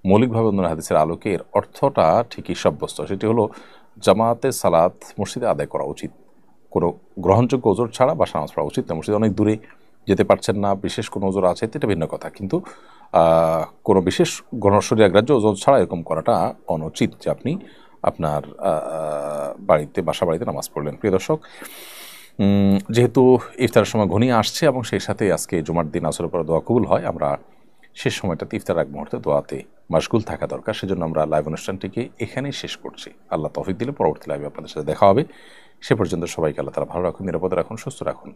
মৌলিকভাবে অন্য হাদিসের আলোকে এর অর্থটা ঠিকই সাব্যস্ত। সেটি হলো জামাতের সালাত মসজিদে আদায় করা উচিত, কোনো গ্রহণযোগ্য ওজোর ছাড়া বাসা নামাজ পড়া উচিত না। মসজিদে অনেক দূরে যেতে পারছেন না, বিশেষ কোনো ওজোর আছে, এটা ভিন্ন কথা, কিন্তু কোনো বিশেষ গণশরিয়াগ্রাহ্য ওজোর ছাড়া এরকম করাটা অনুচিত যে আপনি আপনার বাড়িতে বাসা বাড়িতে নামাজ পড়লেন। প্রিয় দর্শক, যেহেতু ইফতারের সময় ঘনিয়ে আসছে এবং সেই সাথে আজকে জুমার দিন আসরের পরে দোয়া কবুল হয়, আমরা শেষ সময়টাতে ইফতার এক মুহূর্তে দোয়াতে মাশগুল থাকা দরকার। সেজন্য আমরা লাইভ অনুষ্ঠানটিকে এখানেই শেষ করছি। আল্লাহ তৌফিক দিলে পরবর্তী লাইভে আপনাদের সাথে দেখা হবে। সে পর্যন্ত সবাইকে আল্লাহ তাআলা ভালো রাখুন, নিরাপদে রাখুন, সুস্থ রাখুন।